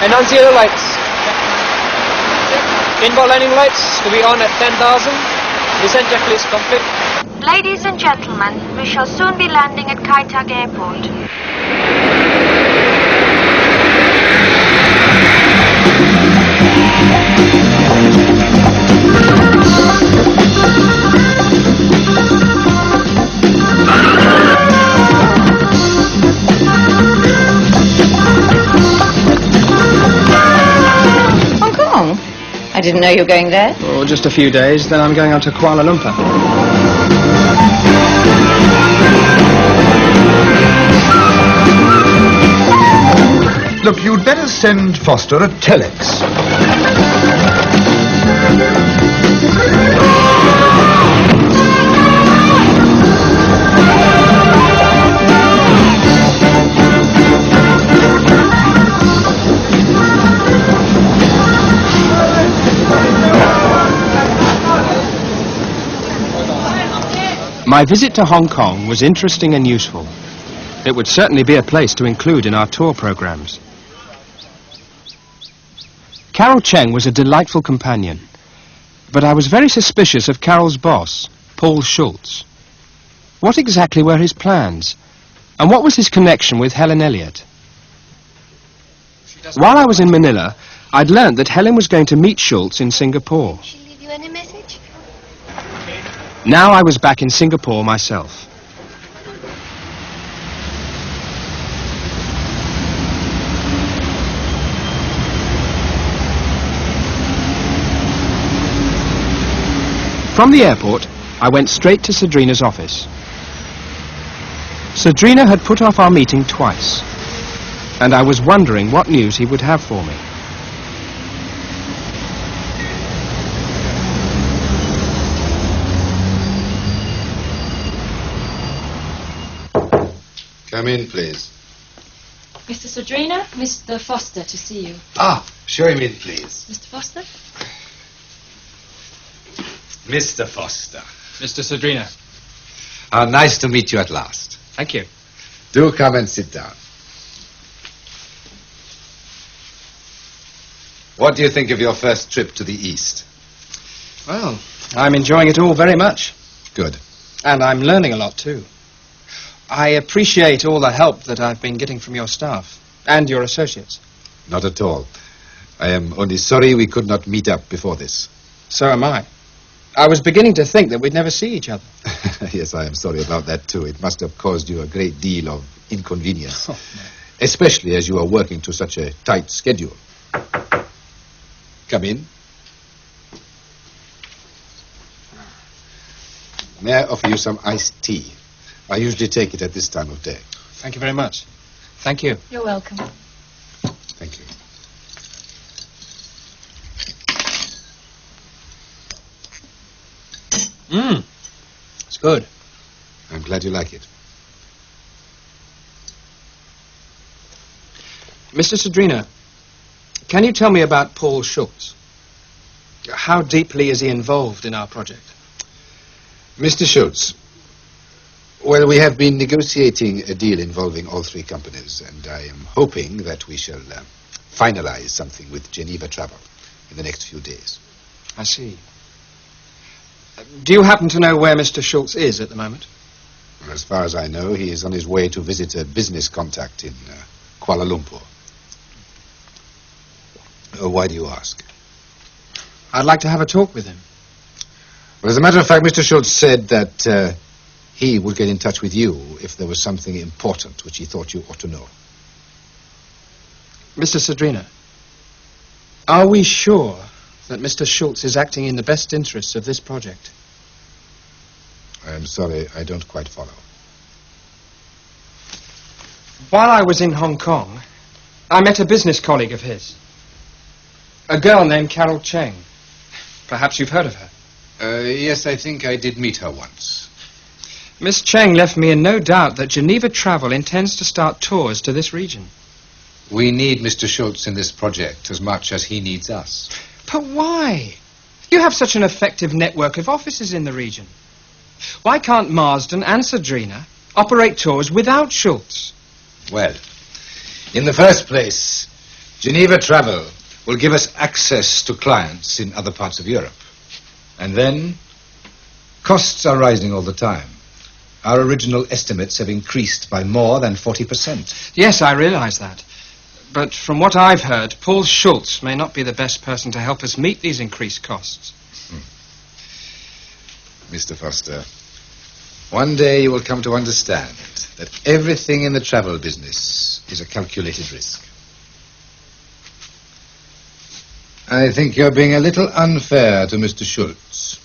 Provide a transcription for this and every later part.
And on zero lights. Inbound landing lights to be on at 10,000. Descent checklist complete. Ladies and gentlemen, we shall soon be landing at Kaitag Airport. Hong Kong? I didn't know you were going there. Oh, just a few days, then I'm going on to Kuala Lumpur. Look, you'd better send Foster a telex. My visit to Hong Kong was interesting and useful. It would certainly be a place to include in our tour programs. Carol Cheng was a delightful companion, but I was very suspicious of Carol's boss, Paul Schultz. What exactly were his plans, and what was his connection with Helen Elliott? While I was in Manila, I'd learned that Helen was going to meet Schultz in Singapore. Did she leave you any message? Now I was back in Singapore myself. From the airport, I went straight to Sadrina's office. Sadrina had put off our meeting twice, and I was wondering what news he would have for me. Come in, please. Mr. Sadrina, Mr. Foster to see you. Ah, show him in, please. Mr. Foster? Mr. Foster. Mr. Sadrina. Nice to meet you at last. Thank you. Do come and sit down. What do you think of your first trip to the East? Well, I'm enjoying it all very much. Good. And I'm learning a lot too. I appreciate all the help that I've been getting from your staff and your associates. Not at all. I am only sorry we could not meet up before this. So am I. I was beginning to think that we'd never see each other. Yes, I am sorry about that too. It must have caused you a great deal of inconvenience. Oh, no. Especially as you are working to such a tight schedule. Come in. May I offer you some iced tea? I usually take it at this time of day. Thank you very much. Thank you. You're welcome. Thank you. It's good. I'm glad you like it. Mr. Sadrina, can you tell me about Paul Schultz? How deeply is he involved in our project? Mr. Schultz, well, we have been negotiating a deal involving all three companies, and I am hoping that we shall finalize something with Geneva Travel in the next few days. I see. Do you happen to know where Mr. Schultz is at the moment? As far as I know, he is on his way to visit a business contact in Kuala Lumpur. Why do you ask? I'd like to have a talk with him. Well, as a matter of fact, Mr. Schultz said that he would get in touch with you if there was something important which he thought you ought to know. Mr. Sadrina, are we sure that Mr. Schultz is acting in the best interests of this project? I am sorry, I don't quite follow. While I was in Hong Kong, I met a business colleague of his. A girl named Carol Cheng. Perhaps you've heard of her. Yes, I think I did meet her once. Miss Cheng left me in no doubt that Geneva Travel intends to start tours to this region. We need Mr. Schultz in this project as much as he needs us. But why? You have such an effective network of offices in the region. Why can't Marsden and Sadrina operate tours without Schultz? Well, in the first place, Geneva travel will give us access to clients in other parts of Europe. And then, costs are rising all the time. Our original estimates have increased by more than 40%. Yes, I realize that. But from what I've heard, Paul Schultz may not be the best person to help us meet these increased costs. Mr. Foster, one day you will come to understand that everything in the travel business is a calculated risk. I think you're being a little unfair to Mr. Schultz.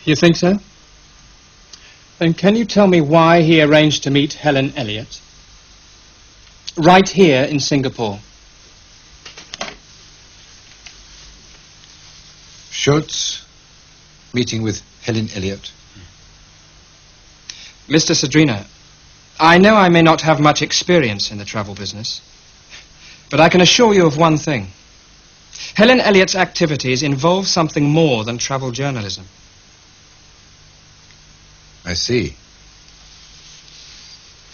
You think so? Then can you tell me why he arranged to meet Helen Elliott? Right here in Singapore. Schultz meeting with Helen Elliott. Mr. Sadrina, I know I may not have much experience in the travel business, but I can assure you of one thing. Helen Elliott's activities involve something more than travel journalism. I see.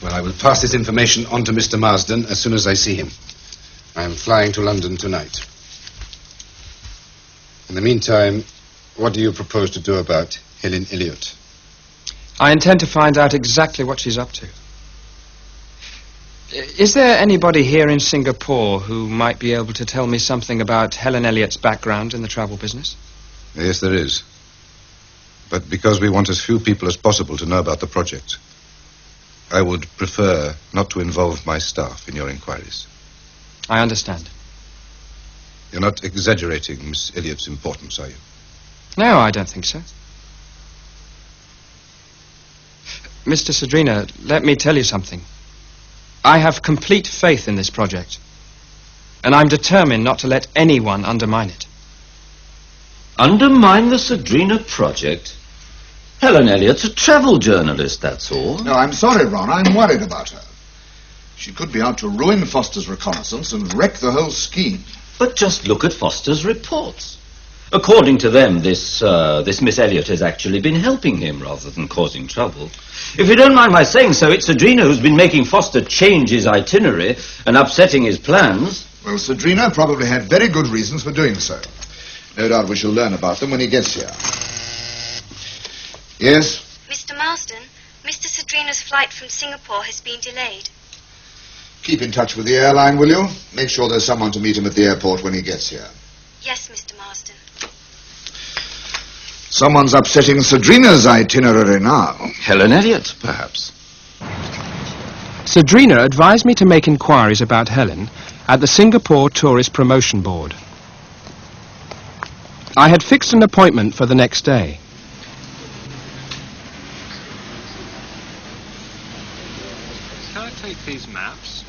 Well, I will pass this information on to Mr. Marsden as soon as I see him. I am flying to London tonight. In the meantime, what do you propose to do about Helen Elliott? I intend to find out exactly what she's up to. Is there anybody here in Singapore who might be able to tell me something about Helen Elliott's background in the travel business? Yes, there is. But because we want as few people as possible to know about the project, I would prefer not to involve my staff in your inquiries. I understand. You're not exaggerating Miss Elliott's importance, are you? No, I don't think so. Mr. Sadrina, let me tell you something. I have complete faith in this project, and I'm determined not to let anyone undermine it. Undermine the Sadrina project? Helen Elliott's a travel journalist, that's all. No, I'm sorry, Ron. I'm worried about her. She could be out to ruin Foster's reconnaissance and wreck the whole scheme. But just look at Foster's reports. According to them, this Miss Elliott has actually been helping him rather than causing trouble. If you don't mind my saying so, it's Sadrina who's been making Foster change his itinerary and upsetting his plans. Well, Sadrina probably had very good reasons for doing so. No doubt we shall learn about them when he gets here. Yes? Mr. Marsden, Mr. Sadrina's flight from Singapore has been delayed. Keep in touch with the airline, will you? Make sure there's someone to meet him at the airport when he gets here. Yes, Mr. Marsden. Someone's upsetting Sadrina's itinerary now. Helen Elliott, perhaps. Sadrina advised me to make inquiries about Helen at the Singapore Tourist Promotion Board. I had fixed an appointment for the next day. Can I take these maps?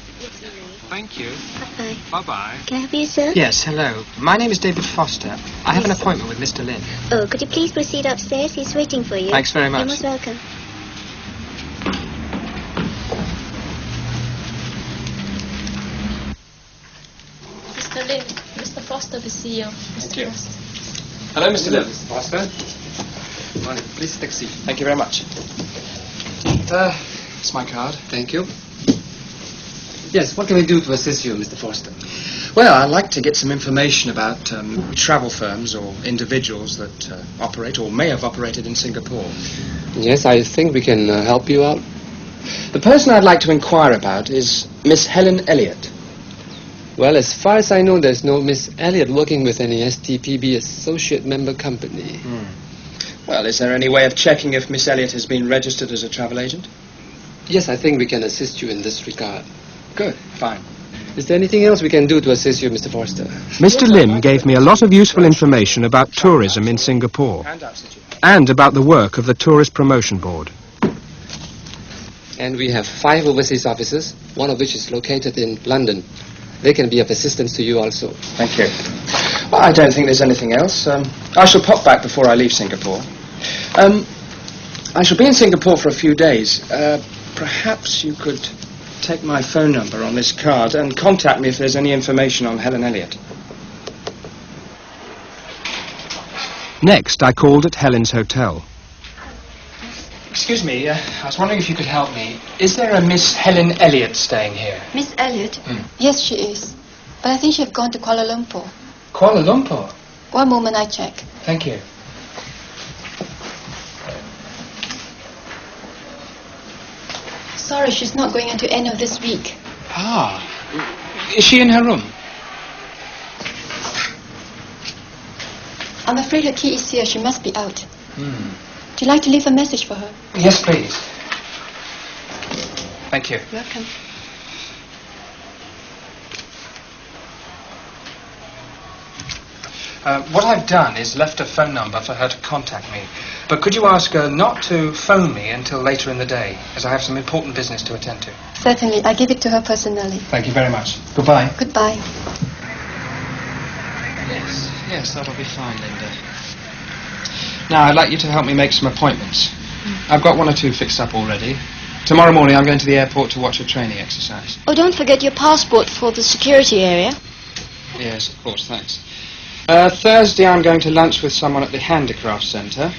Thank you. Bye-bye. Bye-bye. Can I help you, sir? Yes, hello. My name is David Foster. I have an appointment with Mr. Lin. Oh, could you please proceed upstairs? He's waiting for you. Thanks very much. You're most welcome. Mr. Lin, Mr. Foster, the CEO. Mr. Foster. Hello, Mr. Lin. Mr. Foster. Morning. Please take a seat. Thank you very much. It's my card. Thank you. Yes, what can we do to assist you, Mr. Foster? Well, I'd like to get some information about travel firms or individuals that operate or may have operated in Singapore. Yes, I think we can help you out. The person I'd like to inquire about is Miss Helen Elliott. Well, as far as I know, there's no Miss Elliott working with any STPB associate member company. Well, is there any way of checking if Miss Elliott has been registered as a travel agent? Yes, I think we can assist you in this regard. Good, fine. Is there anything else we can do to assist you, Mr. Foster? Mr. Lim gave me a lot of useful information about tourism in Singapore and about the work of the Tourist Promotion Board. And we have 5 overseas offices, one of which is located in London. They can be of assistance to you also. Thank you. Well, I don't think there's anything else. I shall pop back before I leave Singapore. I shall be in Singapore for a few days. Perhaps you could take my phone number on this card and contact me if there's any information on Helen Elliott. Next, I called at Helen's hotel. Excuse me, I was wondering if you could help me. Is there a Miss Helen Elliot staying here? Miss Elliot? Yes, she is. But I think she have gone to Kuala Lumpur. Kuala Lumpur? One moment, I check. Thank you. Sorry, she's not going into any of this week. Ah. Is she in her room? I'm afraid her key is here. She must be out. Would you like to leave a message for her? Yes, please. Thank you. Welcome. What I've done is left a phone number for her to contact me. But could you ask her not to phone me until later in the day, as I have some important business to attend to? Certainly. I give it to her personally. Thank you very much. Goodbye. Goodbye. Yes, that'll be fine, Linda. Now, I'd like you to help me make some appointments. I've got one or two fixed up already. Tomorrow morning I'm going to the airport to watch a training exercise. Oh, don't forget your passport for the security area. Yes, of course, thanks. Thursday I'm going to lunch with someone at the Handicraft Centre.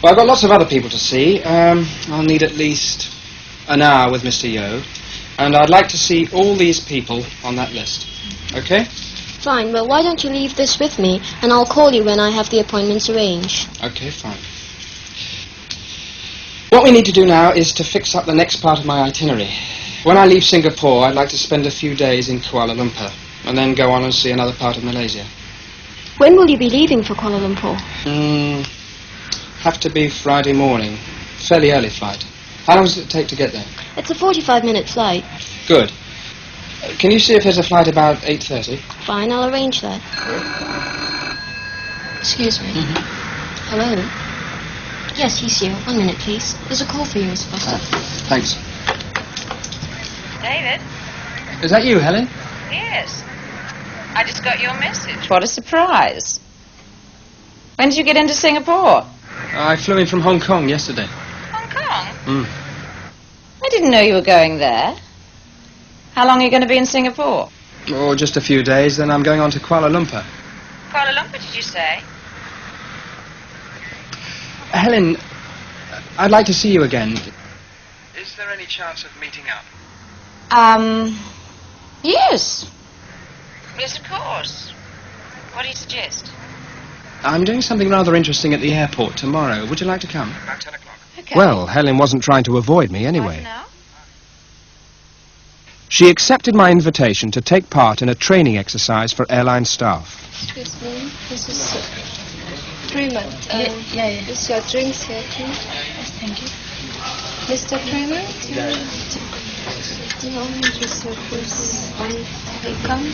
Well, I've got lots of other people to see. I'll need at least an hour with Mr. Yeo. And I'd like to see all these people on that list. Okay? Fine, well, why don't you leave this with me, and I'll call you when I have the appointments arranged. Okay, fine. What we need to do now is to fix up the next part of my itinerary. When I leave Singapore, I'd like to spend a few days in Kuala Lumpur, and then go on and see another part of Malaysia. When will you be leaving for Kuala Lumpur? Have to be Friday morning. Fairly early flight. How long does it take to get there? It's a 45-minute flight. Good. Can you see if there's a flight about 8:30? Fine, I'll arrange that. Excuse me. Hello? Yes, he's here. 1 minute, please. There's a call for you, Miss Foster. Thanks. David? Is that you, Helen? Yes. I just got your message. What a surprise. When did you get into Singapore? I flew in from Hong Kong yesterday. Hong Kong? I didn't know you were going there. How long are you going to be in Singapore? Oh, just a few days, then I'm going on to Kuala Lumpur. Kuala Lumpur, did you say? Helen, I'd like to see you again. Is there any chance of meeting up? Yes. Yes, of course. What do you suggest? I'm doing something rather interesting at the airport tomorrow. Would you like to come? About 10 o'clock. Okay. Well, Helen wasn't trying to avoid me anyway. Now? She accepted my invitation to take part in a training exercise for airline staff. Excuse me. This is Freeman. Yeah. Is your drinks here, please? Yes, thank you. Mr. Freeman? The oranges here, please. Welcome.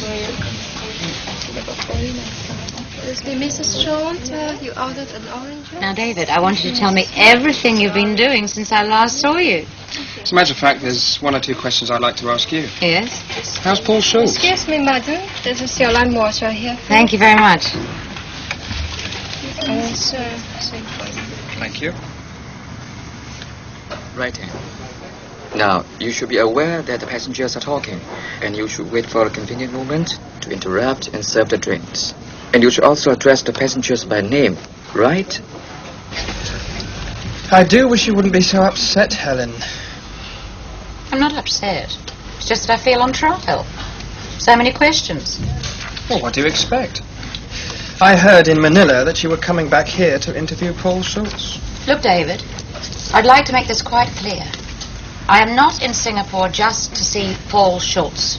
Excuse me, Mrs. Short, you ordered an orange? Now, David, I want you to tell me everything you've been doing since I last saw you. As a matter of fact, there's one or two questions I'd like to ask you. Yes? How's Paul Schultz? Excuse me, madam. This is your lime water here. Thank you very much. Sir, Thank you. Right hand. Now, you should be aware that the passengers are talking, and you should wait for a convenient moment to interrupt and serve the drinks. And you should also address the passengers by name, right? I do wish you wouldn't be so upset, Helen. I'm not upset. It's just that I feel on trial. So many questions. Well, what do you expect? I heard in Manila that you were coming back here to interview Paul Schultz. Look, David, I'd like to make this quite clear. I am not in Singapore just to see Paul Schultz.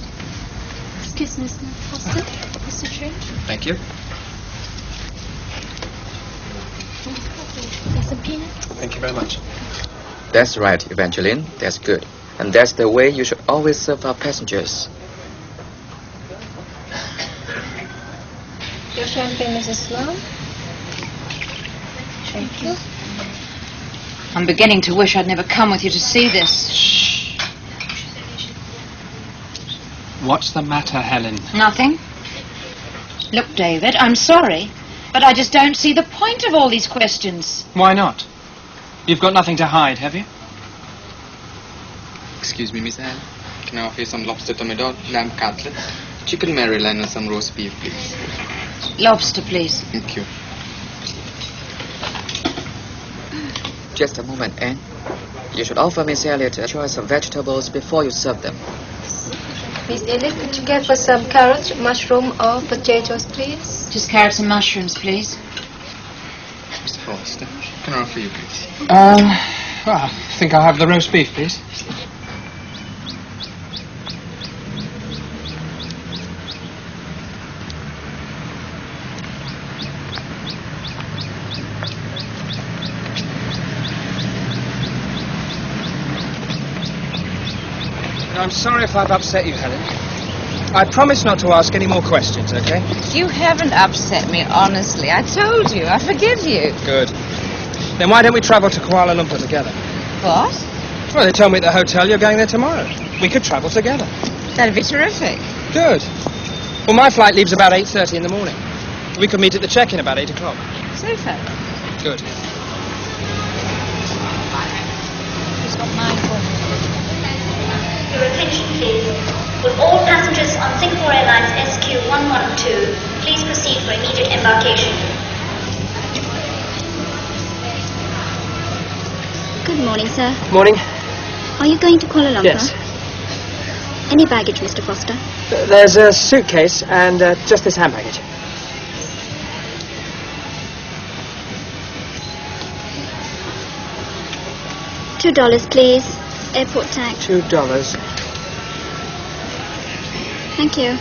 Excuse me, Mr. Foster. Mr. Drink. Thank you. There's a peanut. Thank you very much. That's right, Evangeline. That's good. And that's the way you should always serve our passengers. Your champagne, Mrs. Lam. Thank you. I'm beginning to wish I'd never come with you to see this. Shh. What's the matter, Helen? Nothing. Look, David, I'm sorry, but I just don't see the point of all these questions. Why not? You've got nothing to hide, have you? Excuse me, Miss Anne. Can I offer you some lobster tomato, lamb cutlet, chicken Maryland, and some roast beef, please? Lobster, please. Thank you. Just a moment, Anne. You should offer Miss Elliot a choice of vegetables before you serve them. Miss Elliot, could you get for some carrots, mushroom, or potatoes, please? Just carrots and mushrooms, please. Mr. Foster, can I offer you, please? Well, I think I'll have the roast beef, please. I'm sorry if I've upset you, Helen. I promise not to ask any more questions, okay? You haven't upset me, honestly. I told you. I forgive you. Good. Then why don't we travel to Kuala Lumpur together? What? Well, they told me at the hotel you're going there tomorrow. We could travel together. That'd be terrific. Good. Well, my flight leaves about 8:30 in the morning. We could meet at the check-in about 8 o'clock. Super. Good. It's got mine for me. Your attention, please. Will all passengers on Singapore Airlines SQ112 please proceed for immediate embarkation? Good morning, sir. Morning. Are you going to Kuala Lumpur? Yes. Any baggage, Mr. Foster? There's a suitcase and just this hand baggage. $2, please. Airport tax. $2. Thank you.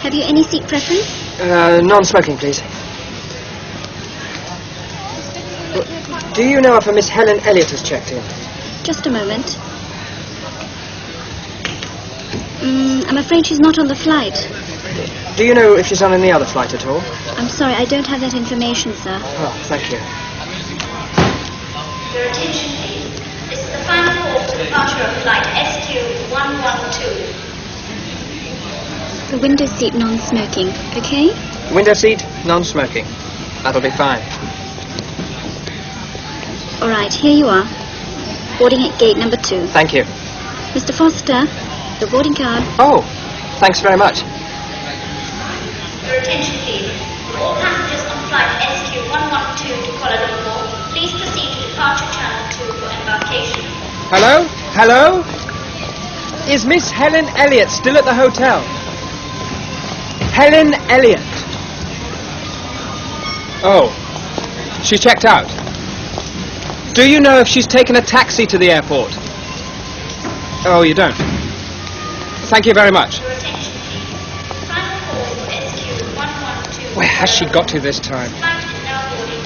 Have you any seat preference? Non-smoking, please. Do you know if a Miss Helen Elliot has checked in? Just a moment. I'm afraid she's not on the flight. Do you know if she's on any other flight at all? I'm sorry, I don't have that information, sir. Oh, thank you. Your attention, please. This is the final call for departure of flight SQ112. The window seat non-smoking, okay? Window seat, non-smoking. That'll be fine. All right, here you are. Boarding at gate number 2. Thank you. Mr. Foster, the boarding card. Oh, thanks very much. Your attention, please. For all passengers on flight SQ112 to Kuala Lumpur, please proceed to departure channel 2 for embarkation. Hello? Hello? Is Miss Helen Elliot still at the hotel? Helen Elliot. Oh, she checked out. Do you know if she's taken a taxi to the airport? Oh, you don't? Thank you very much. Your attention, please. Final call for SQ112. Where has she got to this time? Flight is now boarding.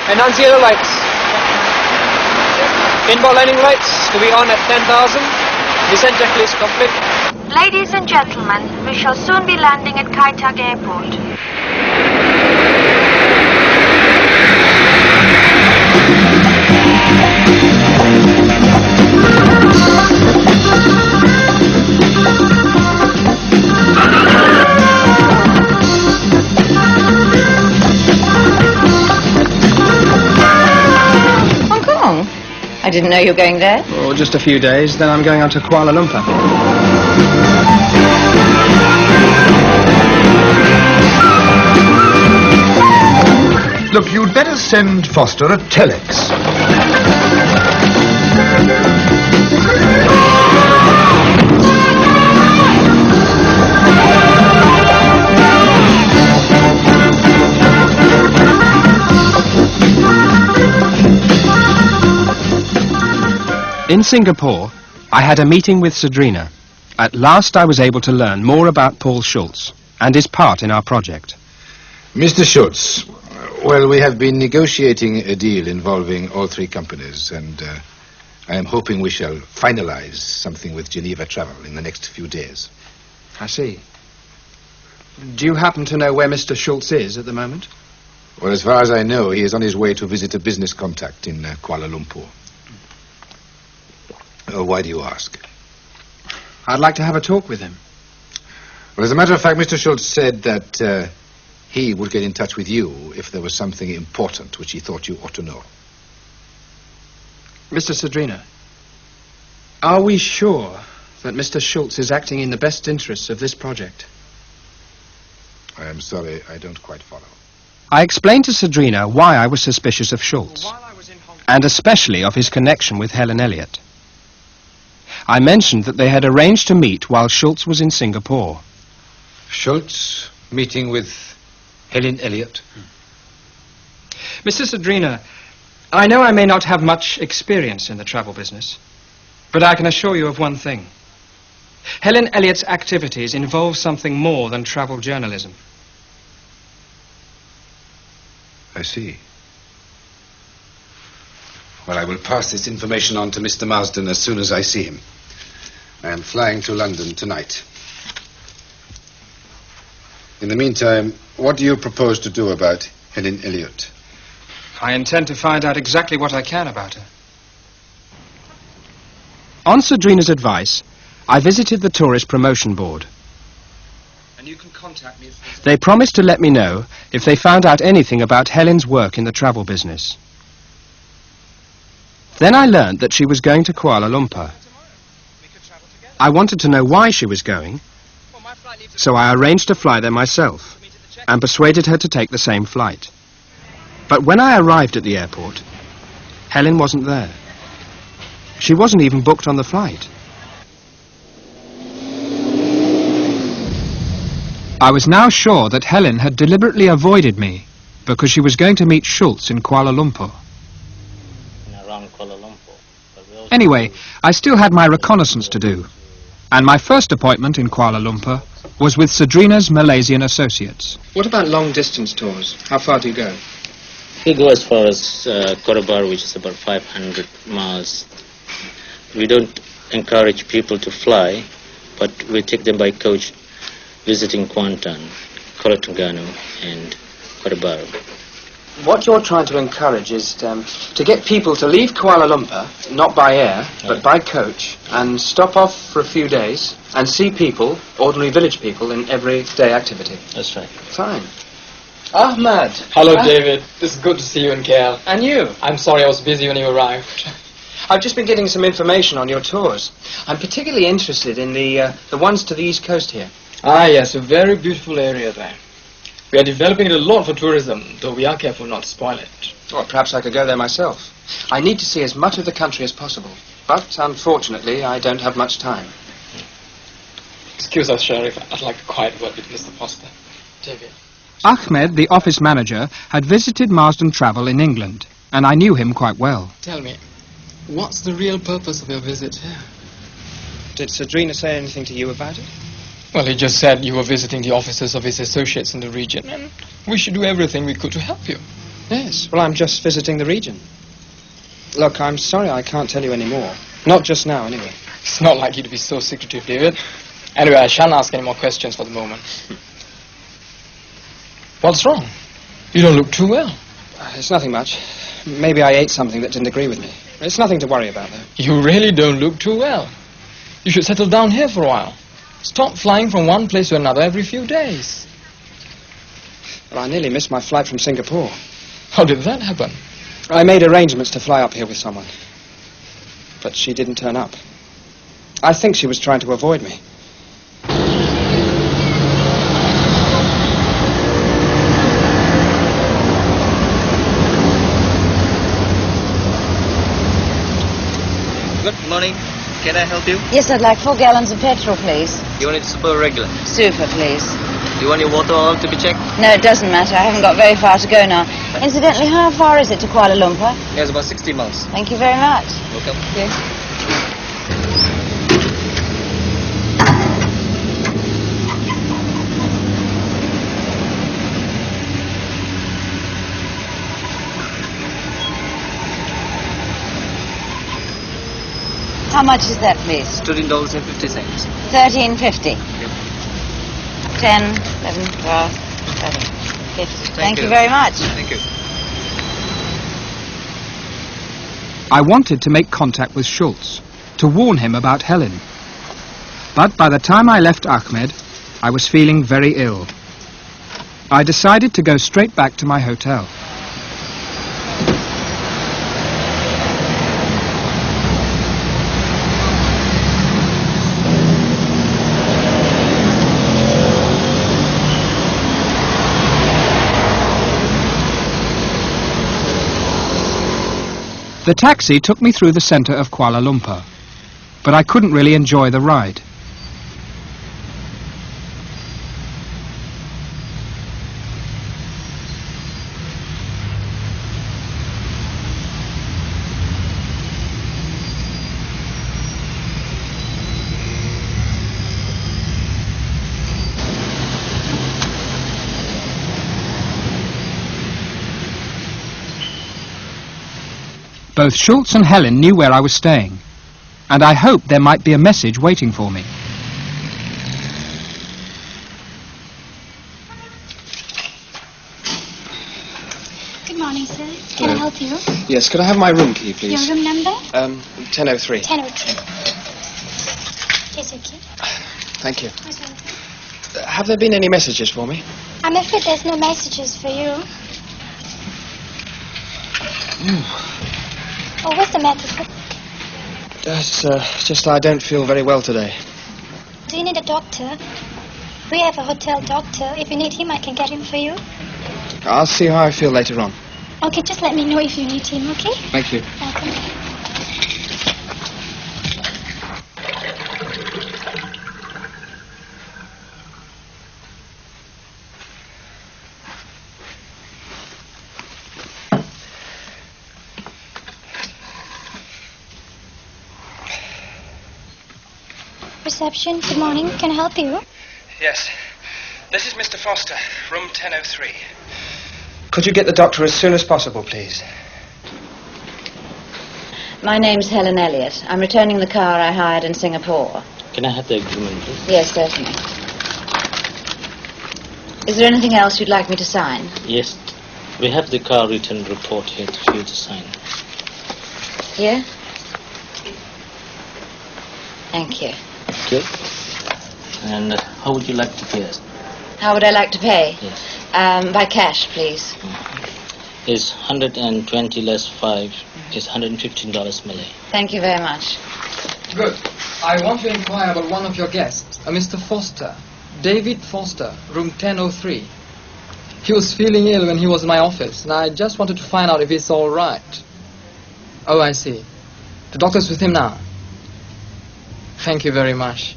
Enunciator lights. Inbound landing lights to be on at 10,000. Descent checklist complete. Ladies and gentlemen, we shall soon be landing at Kai Tak Airport. I didn't know you were going there. Oh, just a few days, then I'm going on to Kuala Lumpur. Look, you'd better send Foster a telex. In Singapore, I had a meeting with Sadrina. At last I was able to learn more about Paul Schultz and his part in our project. Mr. Schultz, well, we have been negotiating a deal involving all three companies, and I am hoping we shall finalize something with Geneva Travel in the next few days. I see. Do you happen to know where Mr. Schultz is at the moment? Well, as far as I know, he is on his way to visit a business contact in Kuala Lumpur. Why do you ask? I'd like to have a talk with him. Well, as a matter of fact, Mr. Schultz said that he would get in touch with you if there was something important which he thought you ought to know. Mr. Sadrina, are we sure that Mr. Schultz is acting in the best interests of this project? I am sorry, I don't quite follow. I explained to Sadrina why I was suspicious of Schultz, and especially of his connection with Helen Elliott. I mentioned that they had arranged to meet while Schultz was in Singapore. Schultz meeting with Helen Elliott? Mr. Sadrina, I know I may not have much experience in the travel business, but I can assure you of one thing. Helen Elliott's activities involve something more than travel journalism. I see. Well, I will pass this information on to Mr. Marsden as soon as I see him. I am flying to London tonight. In the meantime, what do you propose to do about Helen Elliott? I intend to find out exactly what I can about her. On Sadrina's advice, I visited the Tourist Promotion Board. And you can contact me. They promised to let me know if they found out anything about Helen's work in the travel business. Then I learned that she was going to Kuala Lumpur. I wanted to know why she was going, so I arranged to fly there myself and persuaded her to take the same flight. But when I arrived at the airport, Helen wasn't there. She wasn't even booked on the flight. I was now sure that Helen had deliberately avoided me because she was going to meet Schultz in Kuala Lumpur. Anyway, I still had my reconnaissance to do, and my first appointment in Kuala Lumpur was with Sadrina's Malaysian associates. What about long-distance tours? How far do you go? We go as far as Korabar, which is about 500 miles. We don't encourage people to fly, but we take them by coach, visiting Kuantan, Kuala Terengganu, and Korabar. What you're trying to encourage is to get people to leave Kuala Lumpur, not by air, but by coach, and stop off for a few days and see people, ordinary village people, in everyday activity. That's right. Fine. Ahmad! Hello, David. It's good to see you in KL. And you? I'm sorry I was busy when you arrived. I've just been getting some information on your tours. I'm particularly interested in the ones to the east coast here. Ah, yes, a very beautiful area there. We are developing it a lot for tourism, though we are careful not to spoil it. Well, perhaps I could go there myself. I need to see as much of the country as possible. But, unfortunately, I don't have much time. Excuse us, Sheriff. I'd like a quiet word with Mr. Foster. David. Ahmed, the office manager, had visited Marsden Travel in England, and I knew him quite well. Tell me, what's the real purpose of your visit here? Did Sadrina say anything to you about it? Well, he just said you were visiting the offices of his associates in the region, and we should do everything we could to help you. Yes, well, I'm just visiting the region. Look, I'm sorry I can't tell you any more. Not just now, anyway. It's not like you to be so secretive, David. Anyway, I shan't ask any more questions for the moment. What's wrong? You don't look too well. It's nothing much. Maybe I ate something that didn't agree with me. It's nothing to worry about, though. You really don't look too well. You should settle down here for a while. Stop flying from one place to another every few days. Well, I nearly missed my flight from Singapore. How did that happen? I made arrangements to fly up here with someone. But she didn't turn up. I think she was trying to avoid me. Good morning. Can I help you? Yes, I'd like 4 gallons of petrol, please. You want it super or regular? Super, please. Do you want your water oil to be checked? No, it doesn't matter. I haven't got very far to go now. Incidentally, how far is it to Kuala Lumpur? Yes, about 60 miles. Thank you very much. Welcome. Yes. How much is that, please? $13.50. $13.50. 10, 11, 12, 13, 50. Thank you very much. Thank you. I wanted to make contact with Schultz, to warn him about Helen. But by the time I left Ahmed, I was feeling very ill. I decided to go straight back to my hotel. The taxi took me through the centre of Kuala Lumpur, but I couldn't really enjoy the ride. Both Schultz and Helen knew where I was staying, and I hoped there might be a message waiting for me. Good morning, sir. Can I help you? Yes, could I have my room key, please? Your room number? 1003. 1003. Yes, okay. Thank you. Have there been any messages for me? I'm afraid there's no messages for you. Oh, what's the matter, sir? It's just I don't feel very well today. Do you need a doctor? We have a hotel doctor. If you need him, I can get him for you. I'll see how I feel later on. Okay, just let me know if you need him, okay? Thank you. Welcome. Reception, good morning. Can I help you? Yes. This is Mr. Foster, room 1003. Could you get the doctor as soon as possible, please? My name's Helen Elliott. I'm returning the car I hired in Singapore. Can I have the agreement, please? Yes, certainly. Is there anything else you'd like me to sign? Yes. We have the car return report here for you to sign. Here? Thank you. Okay. And how would you like to pay us? How would I like to pay? Yes. By cash, please. Is 120 less 5 is $115 Malay. Thank you very much. Good. I want to inquire about one of your guests, a Mr. Foster. David Foster, room 1003. He was feeling ill when he was in my office, and I just wanted to find out if he's all right. Oh, I see. The doctor's with him now. Thank you very much.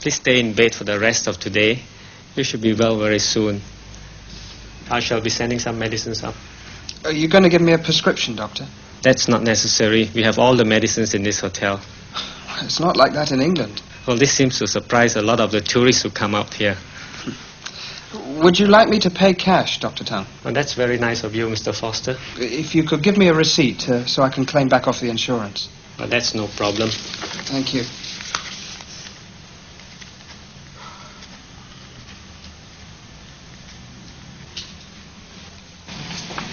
Please stay in bed for the rest of today. You should be well very soon. I shall be sending some medicines up. Are you going to give me a prescription, Doctor? That's not necessary. We have all the medicines in this hotel. It's not like that in England. Well, this seems to surprise a lot of the tourists who come out here. Would you like me to pay cash, Dr. Tang? Well, that's very nice of you, Mr. Foster. If you could give me a receipt so I can claim back off the insurance. Well, that's no problem. Thank you.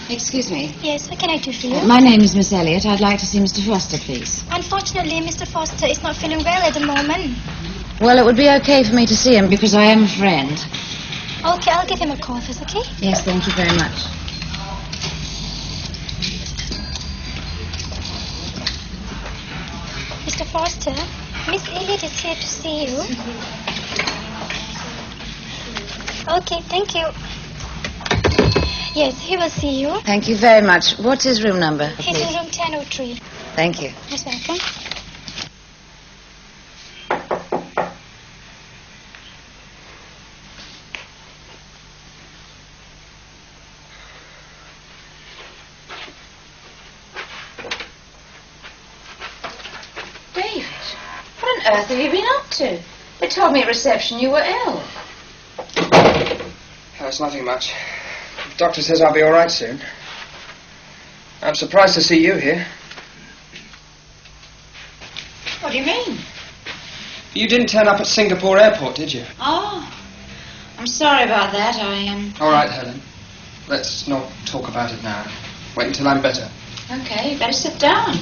Excuse me. Yes, what can I do for you? My name is Miss Elliott. I'd like to see Mr. Foster, please. Unfortunately, Mr. Foster is not feeling well at the moment. Well, it would be okay for me to see him because I am a friend. Okay, I'll give him a call first, okay? Yes, thank you very much. Mr. Foster, Miss Elliott is here to see you. Okay, thank you. Yes, he will see you. Thank you very much. What's his room number, He's please? in room 1003. Thank you. Most welcome. David, what on earth have you been up to? They told me at reception you were ill. It's nothing much. The doctor says I'll be all right soon. I'm surprised to see you here. What do you mean? You didn't turn up at Singapore airport, did you? Oh, I'm sorry about that. I am... All right, Helen. Let's not talk about it now. Wait until I'm better. Okay, you better sit down.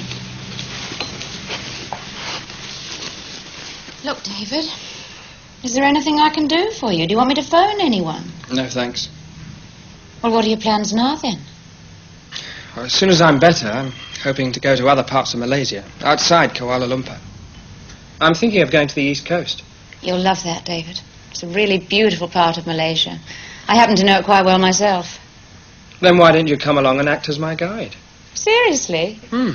Look, David, is there anything I can do for you? Do you want me to phone anyone? No, thanks. Well, what are your plans now, then? Well, as soon as I'm better, I'm hoping to go to other parts of Malaysia, outside Kuala Lumpur. I'm thinking of going to the East Coast. You'll love that, David. It's a really beautiful part of Malaysia. I happen to know it quite well myself. Then why didn't you come along and act as my guide? Seriously? Hmm.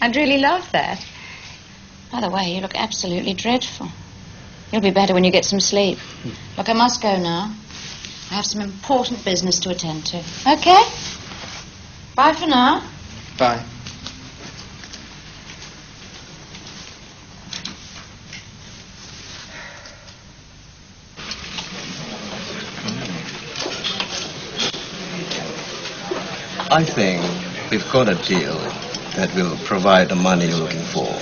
I'd really love that. By the way, you look absolutely dreadful. You'll be better when you get some sleep. Look, I must go now. I have some important business to attend to. Okay? Bye for now. Bye. I think we've got a deal that will provide the money you're looking for.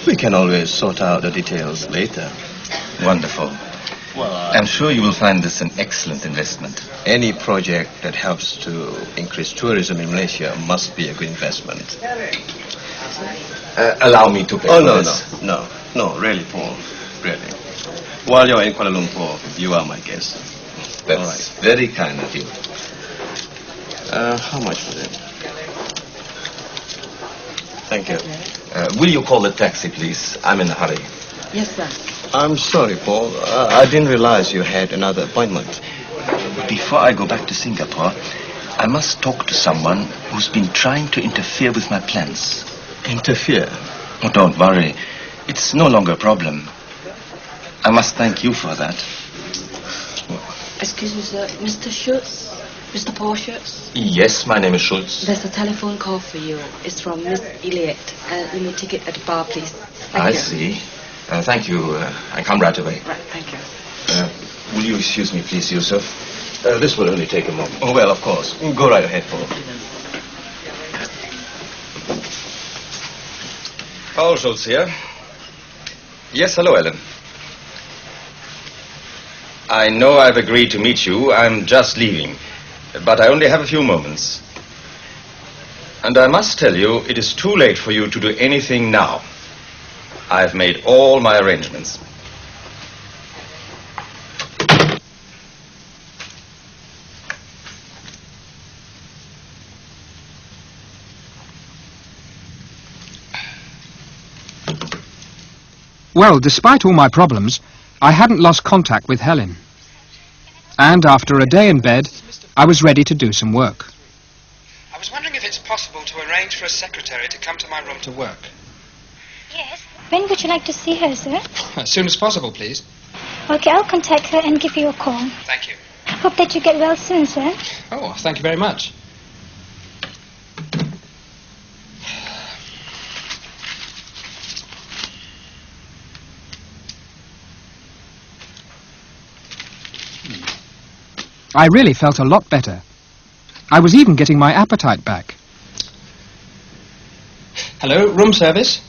We can always sort out the details later. Wonderful. Well, I'm sure you will find this an excellent investment. Any project that helps to increase tourism in Malaysia must be a good investment. Allow me to pay Oh, for no, this. no, really, Paul, really. While you're in Kuala Lumpur, you are my guest. That's very kind of you. How much for it? Thank you. Will you call the taxi, please? I'm in a hurry. Yes, sir. I'm sorry, Paul. I didn't realize you had another appointment. Before I go back to Singapore, I must talk to someone who's been trying to interfere with my plans. Interfere? Oh, don't worry. It's no longer a problem. I must thank you for that. Excuse me, sir. Mr. Schultz? Mr. Paul Schultz? Yes, my name is Schultz. There's a telephone call for you. It's from Miss Elliot. You may take it at the bar, please. I see. Thank you. I come right away. Right, thank you. Will you excuse me, please, Yusuf? This will only take a moment. Oh, well, of course. Go right ahead, Paul. Paul Schultz here. Yes, hello, Ellen. I know I've agreed to meet you. I'm just leaving. But I only have a few moments. And I must tell you, it is too late for you to do anything now. I've made all my arrangements. Well, despite all my problems, I hadn't lost contact with Helen. And after a day in bed, I was ready to do some work. I was wondering if it's possible to arrange for a secretary to come to my room to work. Yes. When would you like to see her, sir? As soon as possible, please. Okay, I'll contact her and give you a call. Thank you. Hope that you get well soon, sir. Oh, thank you very much. I really felt a lot better. I was even getting my appetite back. Hello, room service?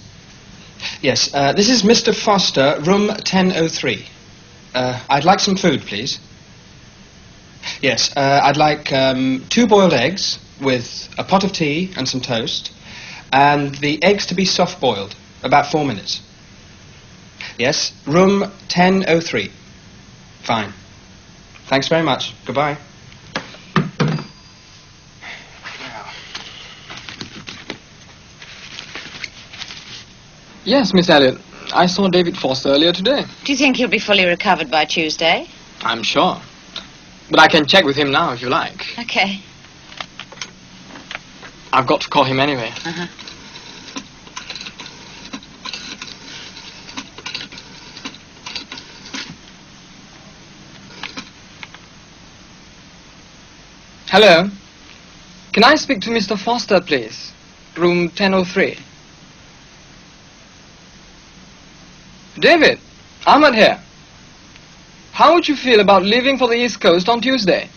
Yes, this is Mr. Foster, room 1003. I'd like some food, please. Yes, I'd like 2 boiled eggs with a pot of tea and some toast, and the eggs to be soft-boiled, about 4 minutes. Yes, room 1003. Fine. Thanks very much. Goodbye. Yes, Miss Elliot. I saw David Foster earlier today. Do you think he'll be fully recovered by Tuesday? I'm sure. But I can check with him now if you like. Okay. I've got to call him anyway. Uh-huh. Hello. Can I speak to Mr. Foster, please? Room 1003. David, Ahmed here. How would you feel about leaving for the East Coast on Tuesday?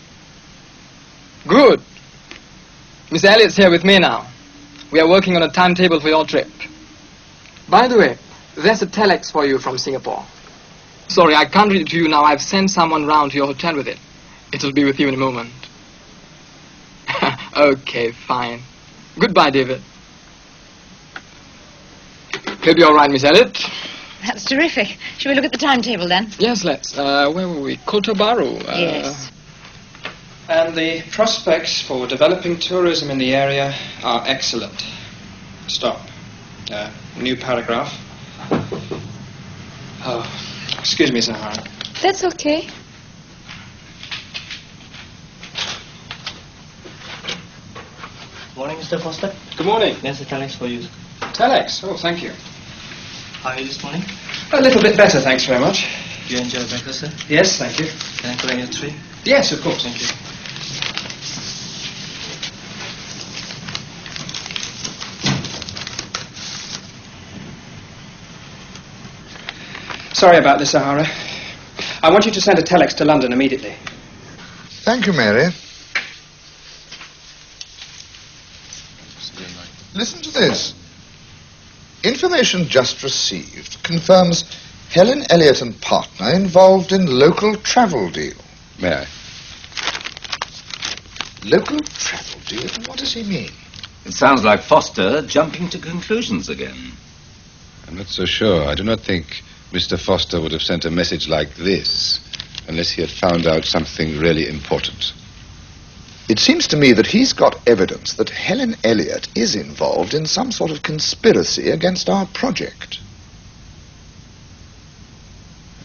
Good. Miss Elliott's here with me now. We are working on a timetable for your trip. By the way, there's a telex for you from Singapore. Sorry, I can't read it to you now. I've sent someone round to your hotel with it. It'll be with you in a moment. Okay, fine. Goodbye, David. He'll be all right, Miss Elliott. That's terrific. Shall we look at the timetable then? Yes, let's. Where were we? Kota Baru. Yes. And the prospects for developing tourism in the area are excellent. Stop. New paragraph. Oh, excuse me, Zahara. That's okay. Morning, Mr. Foster. Good morning. There's a telex for you. Telex? Oh, thank you. How are you this morning? A little bit better, thanks very much. Do you enjoy breakfast, sir? Yes, thank you. Can I collect your tray? Yes, of course. Thank you. Sorry about this, Zahara. I want you to send a telex to London immediately. Thank you, Mary. Listen to this. Information just received confirms Helen Elliott and partner involved in local travel deal. May I? Local travel deal? What does he mean? It sounds like Foster jumping to conclusions again. I'm not so sure. I do not think Mr. Foster would have sent a message like this unless he had found out something really important. It seems to me that he's got evidence that Helen Elliott is involved in some sort of conspiracy against our project.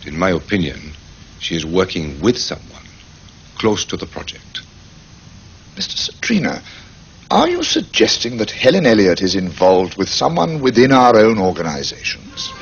In my opinion, she is working with someone close to the project. Mr. Sadrina, are you suggesting that Helen Elliott is involved with someone within our own organizations?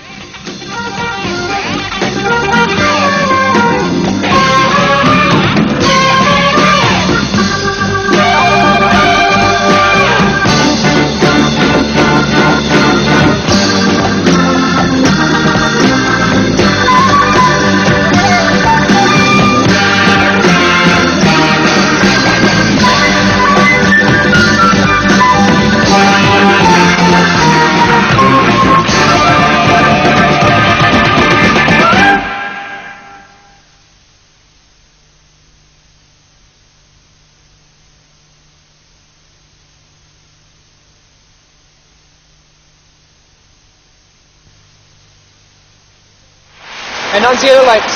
Annunciator lights.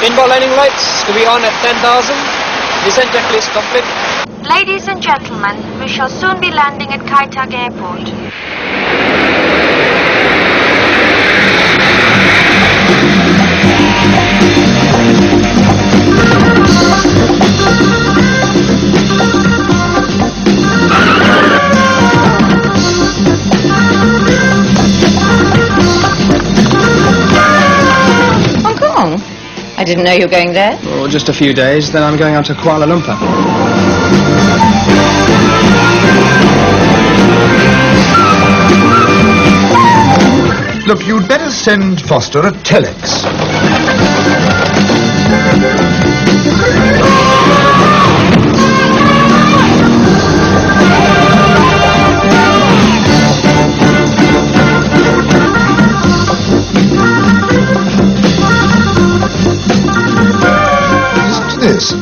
Inbound landing lights to be on at 10,000. Descent checklist complete. Ladies and gentlemen, we shall soon be landing at Kai Tak Airport. I didn't know you were going there. Oh, just a few days, then I'm going out to Kuala Lumpur. Look, you'd better send Foster a telex. This.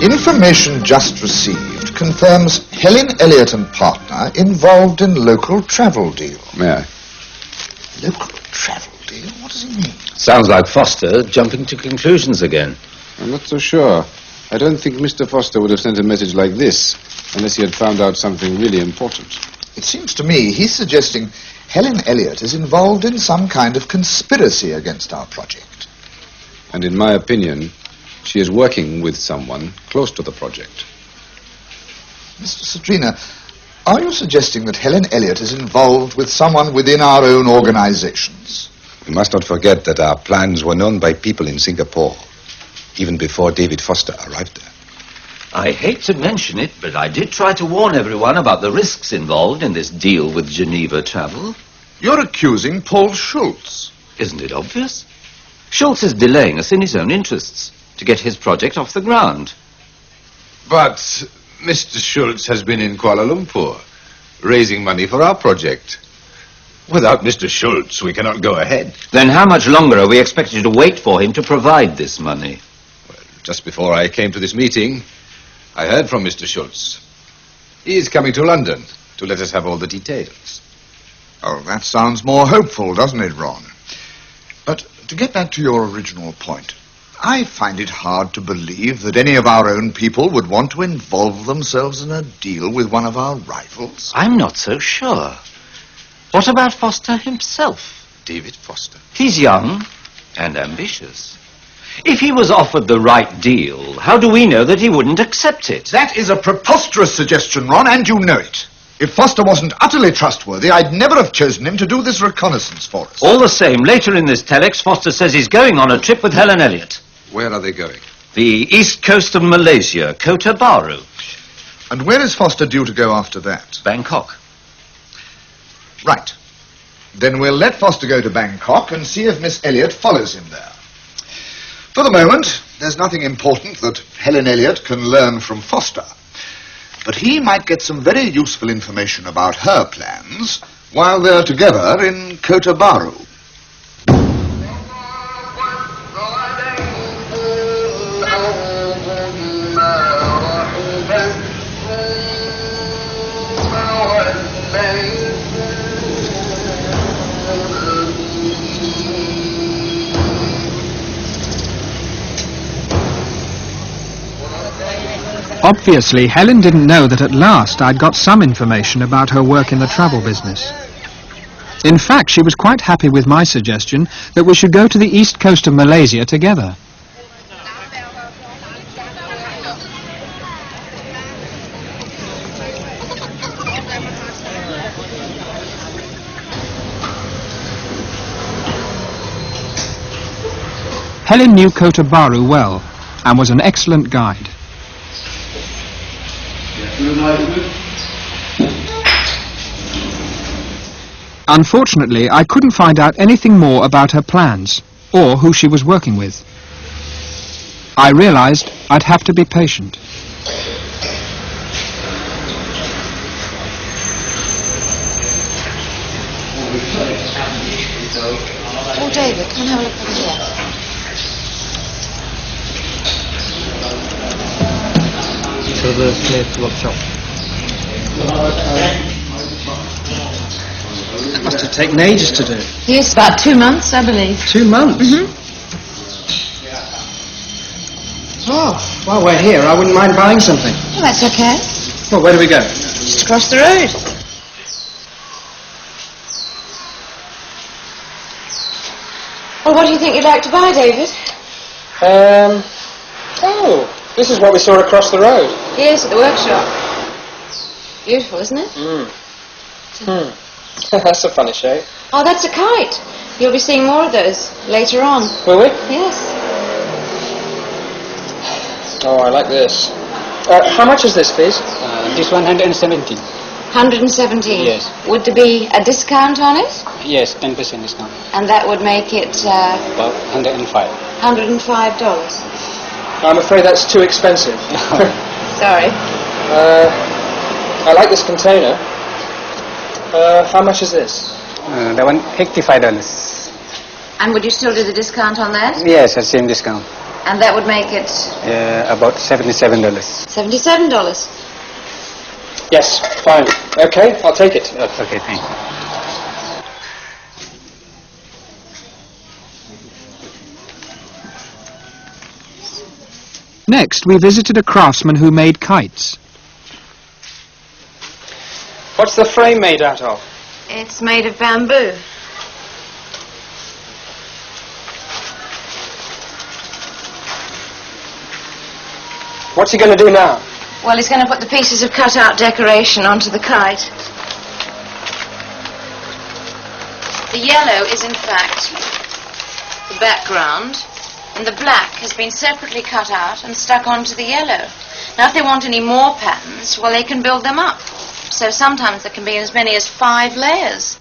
Information just received confirms Helen Elliott and partner involved in local travel deal. May I? Local travel deal? What does he mean? Sounds like Foster jumping to conclusions again. I'm not so sure. I don't think Mr. Foster would have sent a message like this unless he had found out something really important. It seems to me he's suggesting Helen Elliott is involved in some kind of conspiracy against our project. And in my opinion, she is working with someone close to the project. Mr. Sadrina, are you suggesting that Helen Elliott is involved with someone within our own organizations? We must not forget that our plans were known by people in Singapore, even before David Foster arrived there. I hate to mention it, but I did try to warn everyone about the risks involved in this deal with Geneva Travel. You're accusing Paul Schultz. Isn't it obvious? Schultz is delaying us in his own interests to get his project off the ground. But Mr. Schultz has been in Kuala Lumpur, raising money for our project. Without Mr. Schultz, we cannot go ahead. Then how much longer are we expected to wait for him to provide this money? Just before I came to this meeting, I heard from Mr. Schultz. He is coming to London to let us have all the details. Oh, that sounds more hopeful, doesn't it, Ron? But to get back to your original point, I find it hard to believe that any of our own people would want to involve themselves in a deal with one of our rivals. I'm not so sure. What about Foster himself? David Foster. He's young and ambitious. If he was offered the right deal, how do we know that he wouldn't accept it? That is a preposterous suggestion, Ron, and you know it. If Foster wasn't utterly trustworthy, I'd never have chosen him to do this reconnaissance for us. All the same, later in this telex, Foster says he's going on a trip with Helen Elliott. Where are they going? The east coast of Malaysia, Kota Baru. And where is Foster due to go after that? Bangkok. Right. Then we'll let Foster go to Bangkok and see if Miss Elliott follows him there. For the moment, there's nothing important that Helen Elliott can learn from Foster. But he might get some very useful information about her plans while they're together in Kota Baru. Obviously, Helen didn't know that at last I'd got some information about her work in the travel business. In fact, she was quite happy with my suggestion that we should go to the east coast of Malaysia together. Helen knew Kota Baru well and was an excellent guide. Unfortunately, I couldn't find out anything more about her plans or who she was working with. I realized I'd have to be patient. Oh, David, come and have a look over here. To the slave workshop. That must have taken ages to do. Yes, about 2 months, I believe. 2 months? Mm-hmm. Oh, while we're here, I wouldn't mind buying something. Well, that's okay. Well, where do we go? Just across the road. Well, what do you think you'd like to buy, David? Oh, this is what we saw across the road. Yes, at the workshop. Beautiful, isn't it? That's a funny shape. Oh, that's a kite. You'll be seeing more of those later on. Will we? Yes. Oh, I like this. How much is this, please? This 117. 117? Yes. Would there be a discount on it? Yes, 10% discount. And that would make it About 105. $105. I'm afraid that's too expensive. Sorry. I like this container. How much is this? That one, $85. And would you still do the discount on that? Yes, the same discount. And that would make it About $77. $77. Yes, fine. Okay, I'll take it. Okay, thank you. Next, we visited a craftsman who made kites. What's the frame made out of? It's made of bamboo. What's he going to do now? Well, he's going to put the pieces of cut-out decoration onto the kite. The yellow is, in fact, the background, and the black has been separately cut out and stuck onto the yellow. Now, if they want any more patterns, well, they can build them up. So sometimes there can be as many as 5 layers.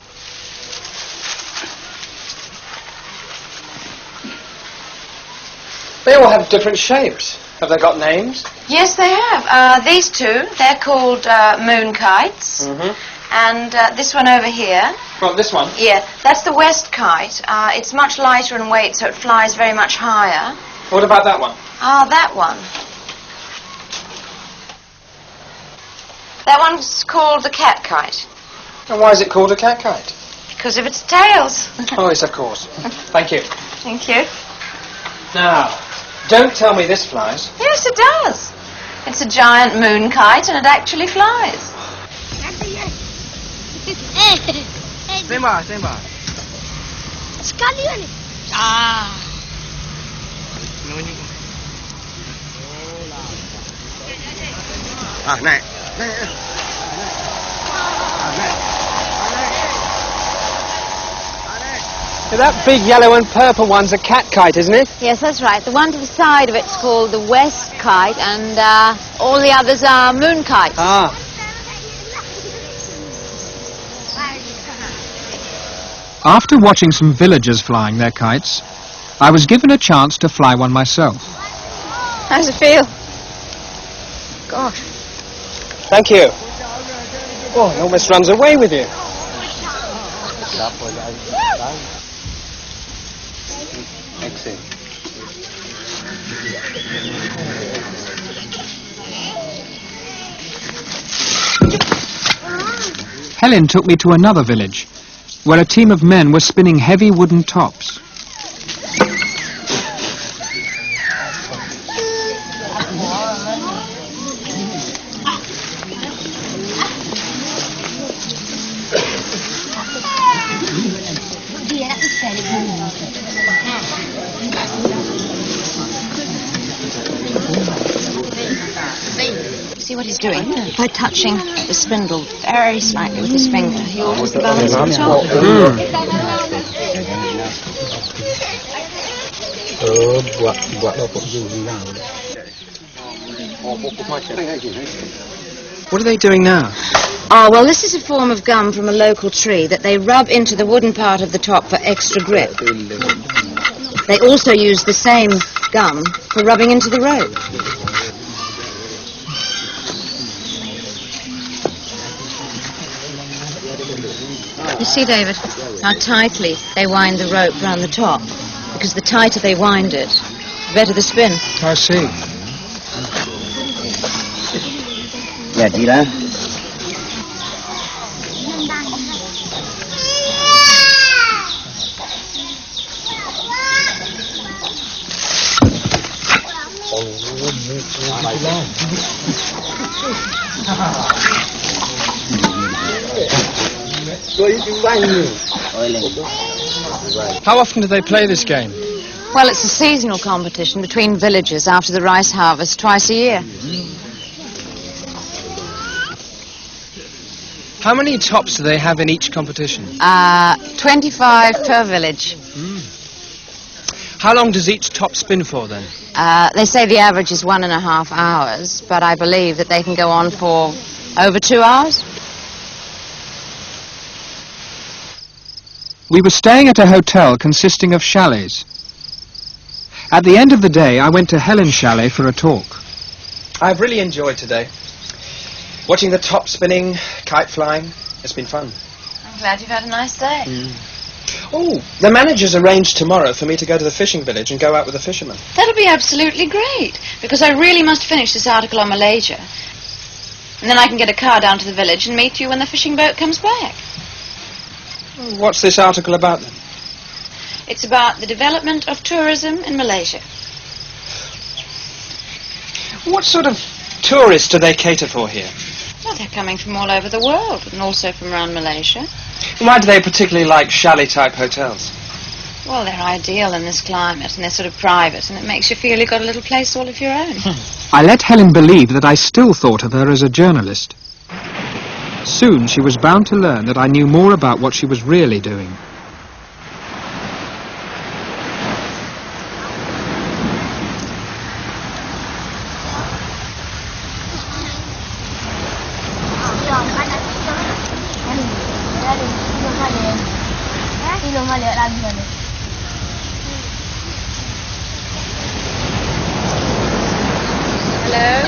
They all have different shapes. Have they got names? Yes, they have. These two, they're called moon kites. Mm-hmm. And this one over here. Well, this one? Yeah, that's the west kite. It's much lighter in weight, so it flies very much higher. What about that one? Ah, that one. That one's called the cat kite. And why is it called a cat kite? Because of its tails. Oh, yes, of course. Thank you. Thank you. Now, don't tell me this flies. Yes, it does. It's a giant moon kite, and it actually flies. Sembah. Sekali kan? Ah. Naik. That big yellow and purple one's a cat kite, isn't it? Yes, that's right. The one to the side of it's called the west kite, and all the others are moon kites. Ah. After watching some villagers flying their kites, I was given a chance to fly one myself. How does it feel? Gosh. Thank you. Oh, it almost runs away with you. Excellent. Helen took me to another village, where a team of men were spinning heavy wooden tops. See what he's doing? By touching the spindle very slightly with his finger, he alters the balance of the top. What are they doing now? Oh, well, this is a form of gum from a local tree that they rub into the wooden part of the top for extra grip. They also use the same gum for rubbing into the rope. You see, David, how tightly they wind the rope round the top, because the tighter they wind it, the better the spin. I see. Jadilah. How often do they play this game? Well, it's a seasonal competition between villages after the rice harvest twice a year. How many tops do they have in each competition? 25 per village. How long does each top spin for, then? They say the average is 1.5 hours, but I believe that they can go on for over 2 hours. We were staying at a hotel consisting of chalets. At the end of the day, I went to Helen's chalet for a talk. I've really enjoyed today. Watching the top spinning, kite flying, it's been fun. I'm glad you've had a nice day. Oh, the manager's arranged tomorrow for me to go to the fishing village and go out with the fishermen. That'll be absolutely great, because I really must finish this article on Malaysia. And then I can get a car down to the village and meet you when the fishing boat comes back. What's this article about, then? It's about the development of tourism in Malaysia. What sort of tourists do they cater for here? Well, they're coming from all over the world, and also from around Malaysia. Why do they particularly like chalet-type hotels? Well, they're ideal in this climate, and they're sort of private, and it makes you feel you've got a little place all of your own. I let Helen believe that I still thought of her as a journalist. Soon she was bound to learn that I knew more about what she was really doing. Hello?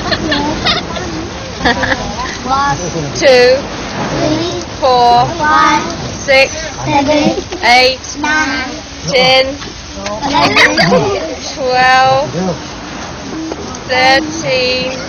1, 2, 3, 4, 5, 6, 7, 8, 9, 10, 12, 13.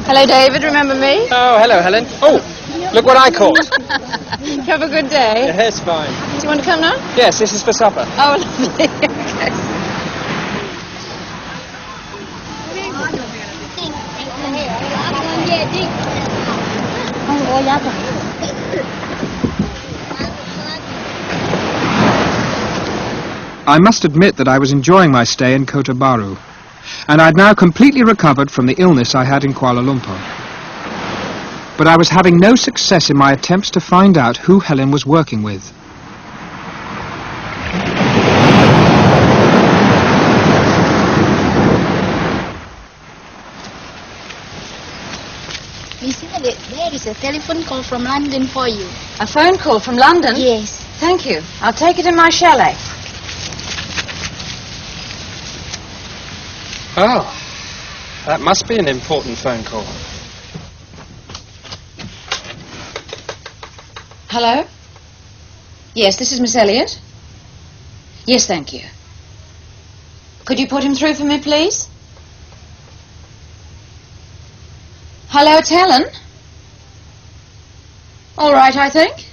Hello, David. Remember me? Oh, hello, Helen. Oh, look what I caught. Have a good day. Yes, fine. Do you want to come now? Yes, this is for supper. Oh, lovely. Okay. I must admit that I was enjoying my stay in Kota Bharu, and I'd now completely recovered from the illness I had in Kuala Lumpur. But I was having no success in my attempts to find out who Helen was working with. Miss Elliot, there is a telephone call from London for you. A phone call from London? Yes. Thank you. I'll take it in my chalet. Oh, that must be an important phone call. Hello? Yes, this is Miss Elliot. Yes, thank you. Could you put him through for me, please? Hello, it's Helen. All right, I think.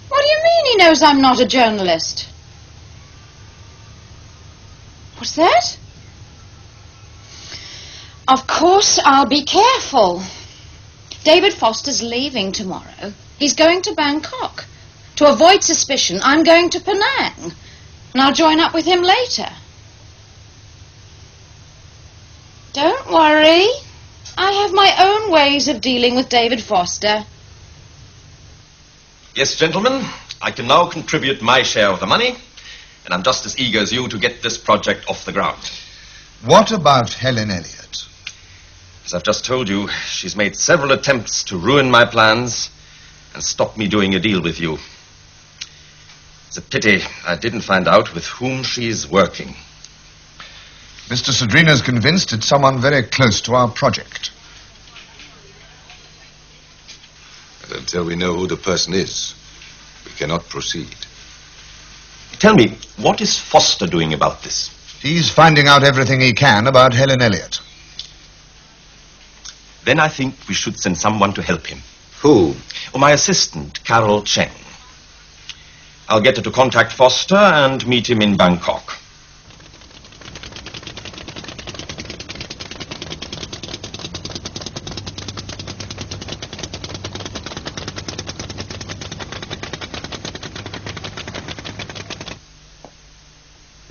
What do you mean he knows I'm not a journalist? What's that? Of course, I'll be careful. David Foster's leaving tomorrow. He's going to Bangkok. To avoid suspicion, I'm going to Penang. And I'll join up with him later. Don't worry. I have my own ways of dealing with David Foster. Yes, gentlemen, I can now contribute my share of the money, and I'm just as eager as you to get this project off the ground. What about Helen Elliot? As I've just told you, she's made several attempts to ruin my plans and stop me doing a deal with you. It's a pity I didn't find out with whom she's working. Mr. Sadrina's convinced it's someone very close to our project. And until we know who the person is, we cannot proceed. Tell me, what is Foster doing about this? He's finding out everything he can about Helen Elliot. Then I think we should send someone to help him. Who? Oh, my assistant, Carol Cheng. I'll get her to contact Foster and meet him in Bangkok.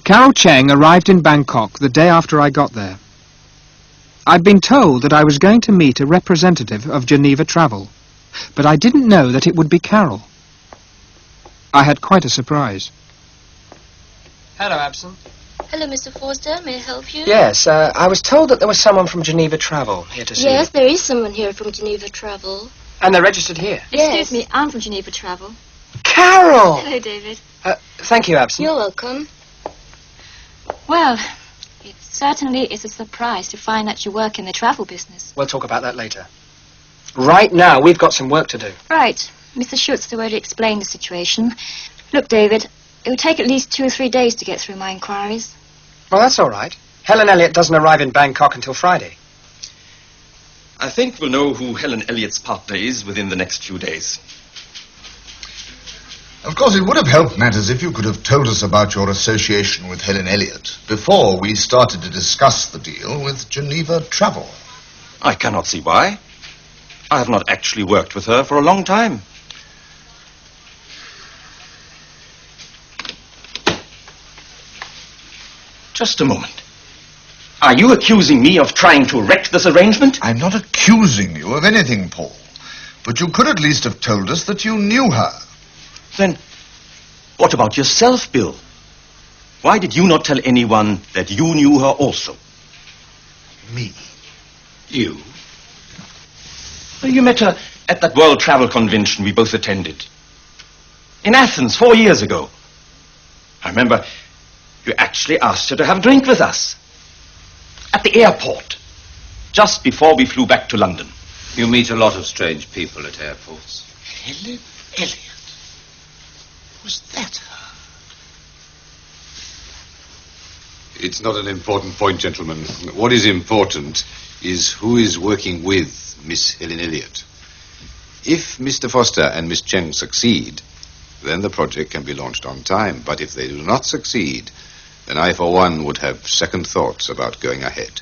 Carol Cheng arrived in Bangkok the day after I got there. I'd been told that I was going to meet a representative of Geneva Travel, but I didn't know that it would be Carol. I had quite a surprise. Hello, Abson. Hello, Mr. Foster. May I help you? Yes, I was told that there was someone from Geneva Travel here to see you. Yes, there is someone here from Geneva Travel. And they're registered here. Excuse me, I'm from Geneva Travel. Carol! Hello, David. Thank you, Abson. You're welcome. Well, it certainly is a surprise to find that you work in the travel business. We'll talk about that later. Right now, we've got some work to do. Right. Mr. Schutz has already explained the situation. Look, David, It would take at least 2 or 3 days to get through my inquiries. Well, that's all right. Helen Elliot doesn't arrive in Bangkok until Friday. I think we'll know who Helen Elliot's partner is within the next few days. Of course, it would have helped matters if you could have told us about your association with Helen Elliot before we started to discuss the deal with Geneva Travel. I cannot see why. I have not actually worked with her for a long time. Just a moment. Are you accusing me of trying to wreck this arrangement? I'm not accusing you of anything, Paul. But you could at least have told us that you knew her. Then, what about yourself, Bill? Why did you not tell anyone that you knew her also? Me? You? Well, you met her at that World Travel Convention we both attended. In Athens 4 years ago. I remember you actually asked her to have a drink with us. At the airport. Just before we flew back to London. You meet a lot of strange people at airports. Helen Elliot? Was that her? It's not an important point, gentlemen. What is important is who is working with Miss Helen Elliot. If Mr. Foster and Miss Cheng succeed, then the project can be launched on time. But if they do not succeed, then I, for one, would have second thoughts about going ahead.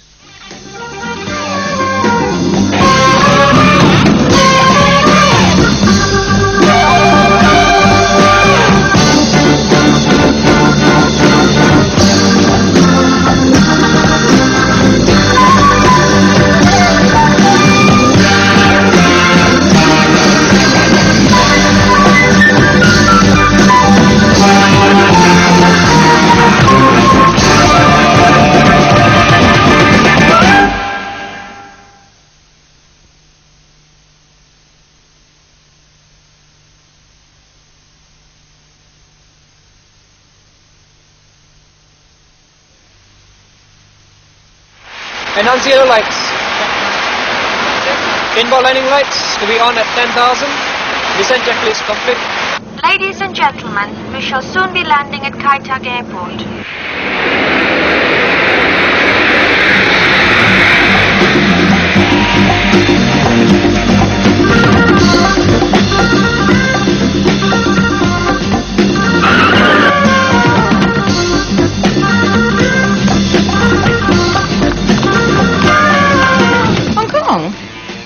Annunciator lights. Inbound landing lights to be on at 10,000. Descent checklist complete. Ladies and gentlemen, we shall soon be landing at Kai Tak Airport.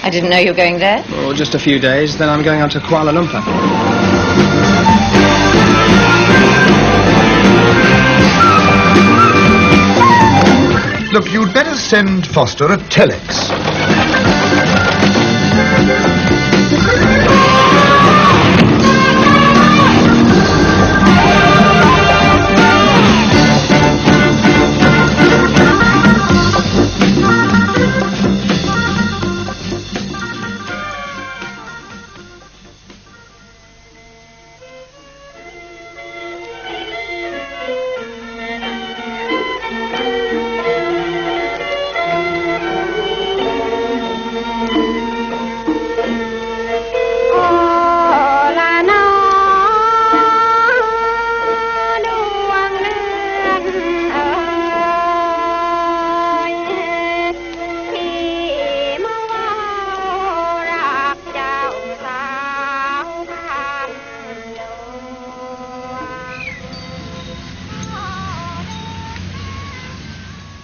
I didn't know you were going there. Oh, just a few days, then I'm going on to Kuala Lumpur. Look, you'd better send Foster a telex.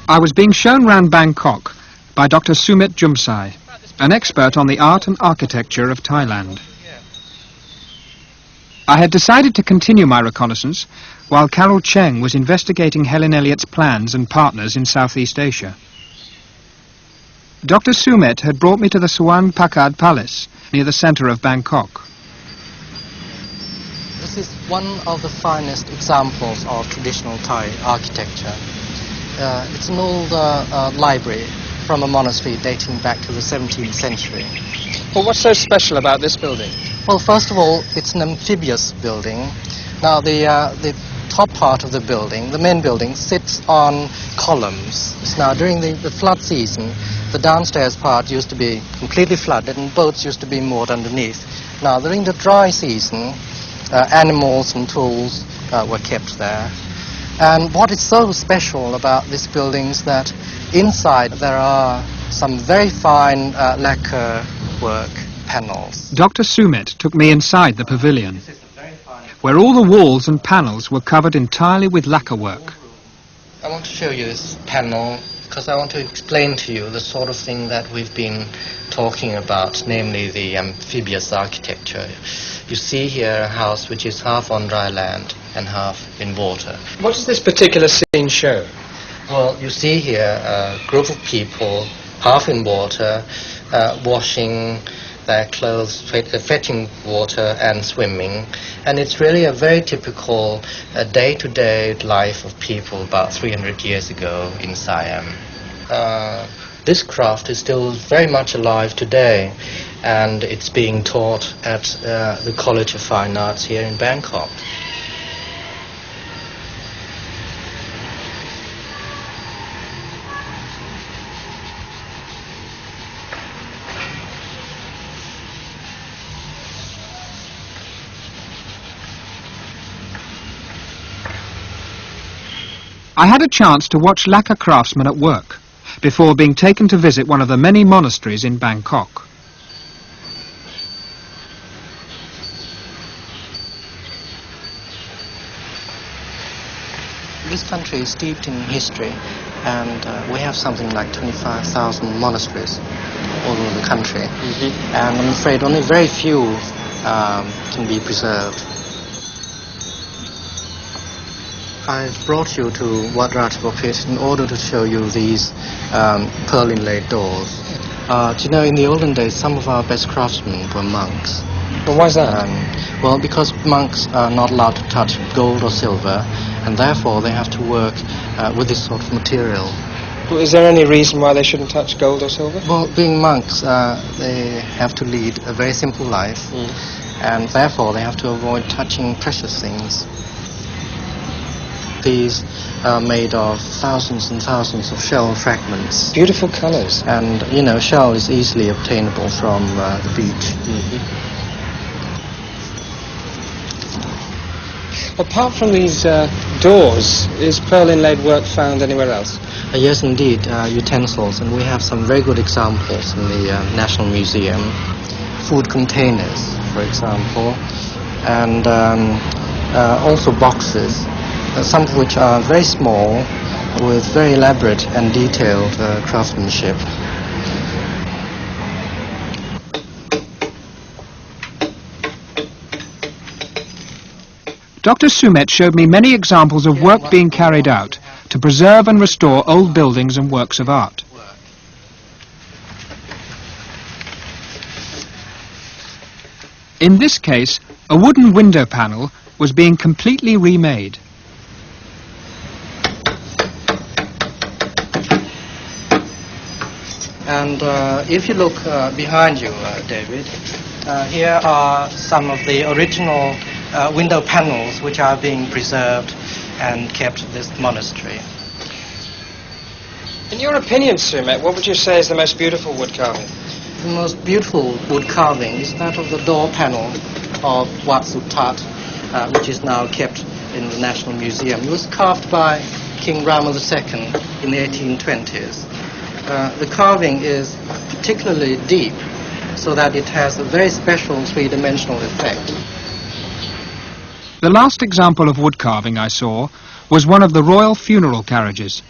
I was being shown round Bangkok by Dr. Sumit Jumsai, an expert on the art and architecture of Thailand. I had decided to continue my reconnaissance while Carol Cheng was investigating Helen Elliot's plans and partners in Southeast Asia. Dr. Sumit had brought me to the Suan Pakad Palace near the centre of Bangkok. This is one of the finest examples of traditional Thai architecture. It's an old library from a monastery dating back to the 17th century. Well, what's so special about this building? Well, first of all, it's an amphibious building. Now, the top part of the building, the main building, sits on columns. Now, during the flood season, the downstairs part used to be completely flooded and boats used to be moored underneath. Now, during the dry season, animals and tools were kept there. And what is so special about this building is that inside there are some very fine lacquer work panels. Dr. Sumet took me inside the pavilion, where all the walls and panels were covered entirely with lacquer work. I want to show you this panel because I want to explain to you the sort of thing that we've been talking about, namely the amphibious architecture. You see here a house which is half on dry land and half in water. What does this particular scene show? Well, you see here a group of people, half in water, washing their clothes, fetching water and swimming. And it's really a very typical day-to-day life of people about 300 years ago in Siam. This craft is still very much alive today, and it's being taught at the College of Fine Arts here in Bangkok. I had a chance to watch lacquer craftsmen at work before being taken to visit one of the many monasteries in Bangkok. This country is steeped in history, and we have something like 25,000 monasteries all over the country. And I'm afraid only very few can be preserved. I've brought you to Wat Ratchabokit in order to show you these pearl inlaid doors. Do you know, in the olden days, some of our best craftsmen were monks. Well, why is that? Well, because monks are not allowed to touch gold or silver, and therefore they have to work with this sort of material. Well, is there any reason why they shouldn't touch gold or silver? Well, being monks, they have to lead a very simple life, and therefore they have to avoid touching precious things. These are made of thousands and thousands of shell fragments. Beautiful colours. And, you know, shell is easily obtainable from the beach. Apart from these doors, is pearl inlaid work found anywhere else? Yes, indeed, utensils, and we have some very good examples in the National Museum. Food containers, for example, and also boxes. Some of which are very small, with very elaborate and detailed craftsmanship. Dr. Sumet showed me many examples of work being carried out to preserve and restore old buildings and works of art. In this case, a wooden window panel was being completely remade. And if you look behind you, David, here are some of the original window panels which are being preserved and kept at this monastery. In your opinion, Sumet, what would you say is the most beautiful wood carving? The most beautiful wood carving is that of the door panel of Wat Sutat, which is now kept in the National Museum. It was carved by King Rama II in the 1820s. The carving is particularly deep, so that it has a very special three-dimensional effect. The last example of wood carving I saw was one of the royal funeral carriages.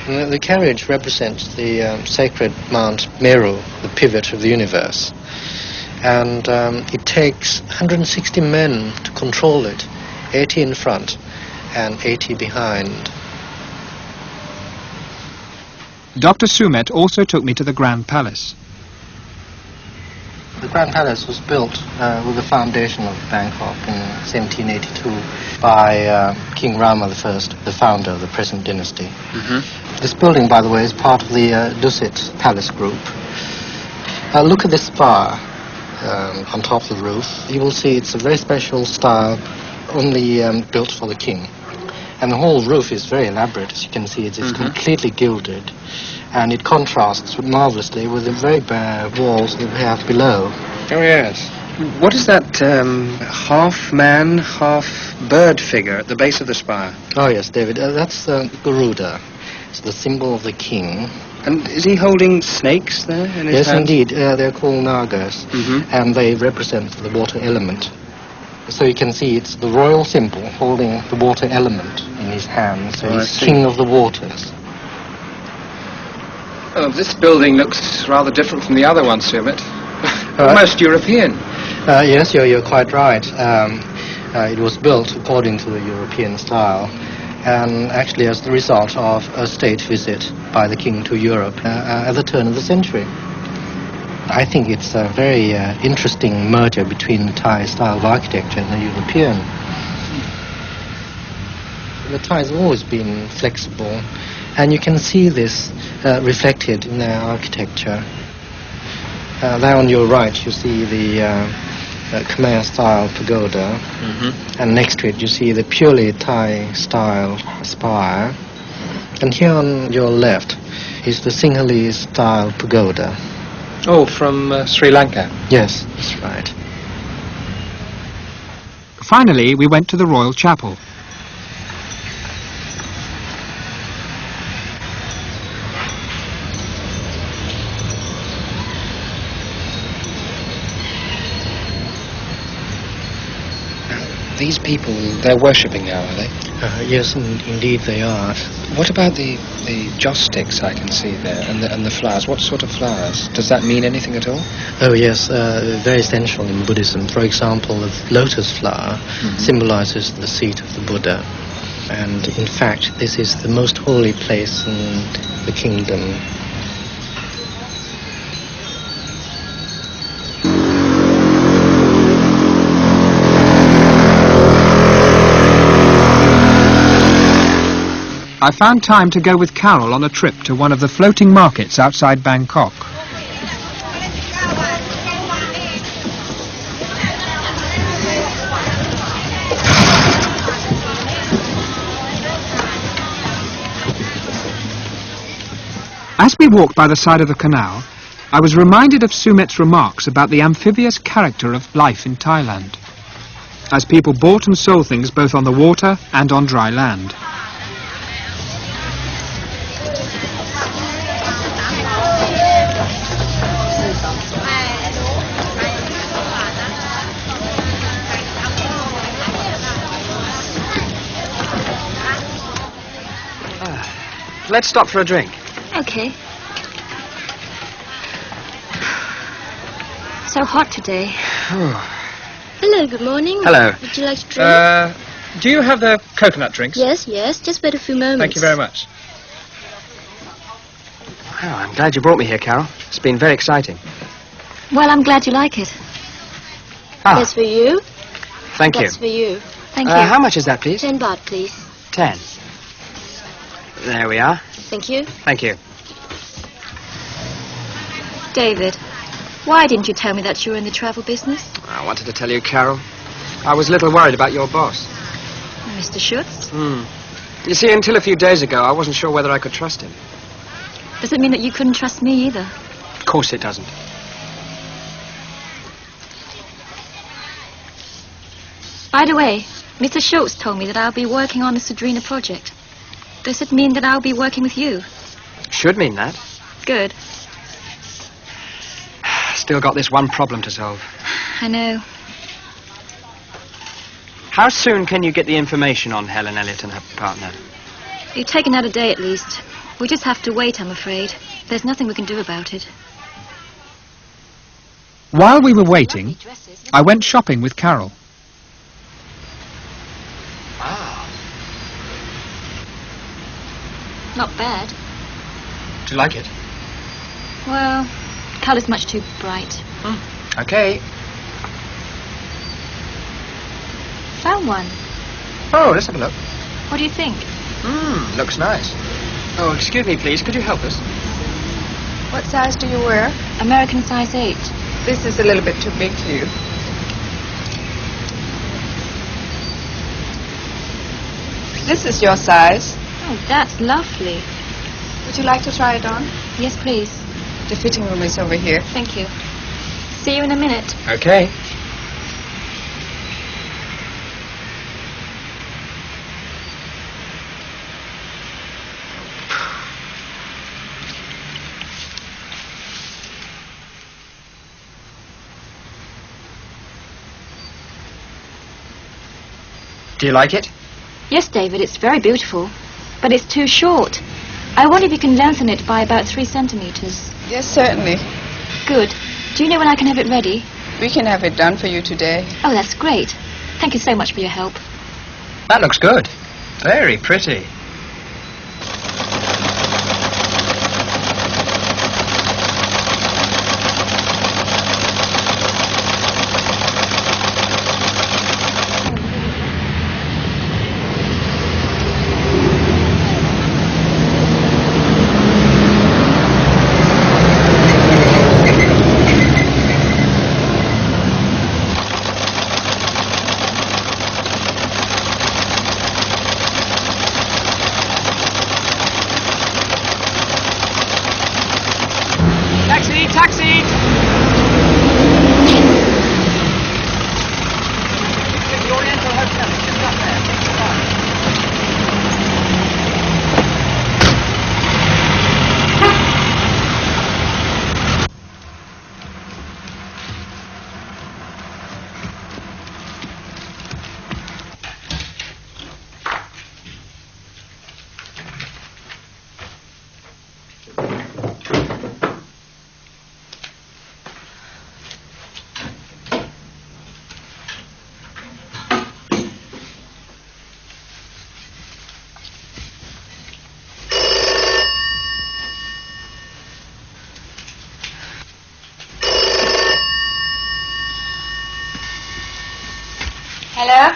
The carriage represents the sacred Mount Meru, the pivot of the universe. And it takes 160 men to control it, 80 in front and 80 behind. Dr. Sumet also took me to the Grand Palace. The Grand Palace was built with the foundation of Bangkok in 1782 by King Rama I, the founder of the present dynasty. This building, by the way, is part of the Dusit Palace group. Look at this spire on top of the roof. You will see it's a very special style, only built for the king. And the whole roof is very elaborate. As you can see, it's completely gilded. and it contrasts marvelously with the very bare walls that we have below. Oh, yes. What is that half man, half bird figure at the base of the spire? Oh, yes, David, that's Garuda. It's the symbol of the king. And is he holding snakes there in his Yes, hands? indeed. They're called nagas, and they represent the water element. So you can see it's the royal symbol holding the water element in his hand. So he's king of the waters. Oh, this building looks rather different from the other ones, Sumit. Almost European. Yes, you're quite right. It was built according to the European style, and actually as the result of a state visit by the king to Europe at the turn of the century. I think it's a very interesting merger between the Thai style of architecture and the European. The Thais have always been flexible, and you can see this reflected in their architecture. There on your right you see the Khmer style pagoda, and next to it you see the purely Thai style spire, and here on your left is the Sinhalese style pagoda. Oh, from Sri Lanka? Yes, that's right. Finally, we went to the Royal Chapel. These people, they're worshipping now, are they? Yes, indeed they are. What about the joss sticks I can see there, and the flowers? What sort of flowers? Does that mean anything at all? Oh yes, very essential in Buddhism. For example, the lotus flower symbolizes the seat of the Buddha. And in fact, this is the most holy place in the kingdom. I found time to go with Carol on a trip to one of the floating markets outside Bangkok. As we walked by the side of the canal, I was reminded of Sumit's remarks about the amphibious character of life in Thailand, as people bought and sold things both on the water and on dry land. Let's stop for a drink. Okay. So hot today. Hello, good morning. Hello. Would you like to drink? Do you have the coconut drinks? Yes, just wait a few moments. Thank you very much. Oh, I'm glad you brought me here, Carol. It's been very exciting. Well, I'm glad you like it. That's for you. Thank you. That's for you. Thank you. How much is that, please? 10 baht, please. 10. There we are. Thank you. Thank you. David, why didn't you tell me that you were in the travel business? I wanted to tell you, Carol. I was a little worried about your boss. Mr. Schutz? You see, until a few days ago, I wasn't sure whether I could trust him. Does it mean that you couldn't trust me either? Of course it doesn't. By the way, Mr. Schultz told me that I'll be working on the Sadrina project. Does it mean that I'll be working with you? Should mean that. Good. Still got this one problem to solve. I know. How soon can you get the information on Helen Elliott and her partner? It'll take another day at least. We just have to wait, I'm afraid. There's nothing we can do about it. While we were waiting, I went shopping with Carol. Not bad. Do you like it? Well, colour's much too bright. Okay. Found one. Oh, let's have a look. What do you think? Looks nice. Oh, excuse me, please. Could you help us? What size do you wear? American size 8. This is a little bit too big for you. This is your size. Oh, that's lovely. Would you like to try it on? Yes, please. The fitting room is over here. Thank you. See you in a minute. Okay. Do you like it? Yes, David, it's very beautiful. But it's too short. I wonder if you can lengthen it by about 3 centimeters. Yes, certainly. Good. Do you know when I can have it ready? We can have it done for you today. Oh, that's great. Thank you so much for your help. That looks good. Very pretty. Taxi! The Oriental Hotel is just up there. Take the car. Hello?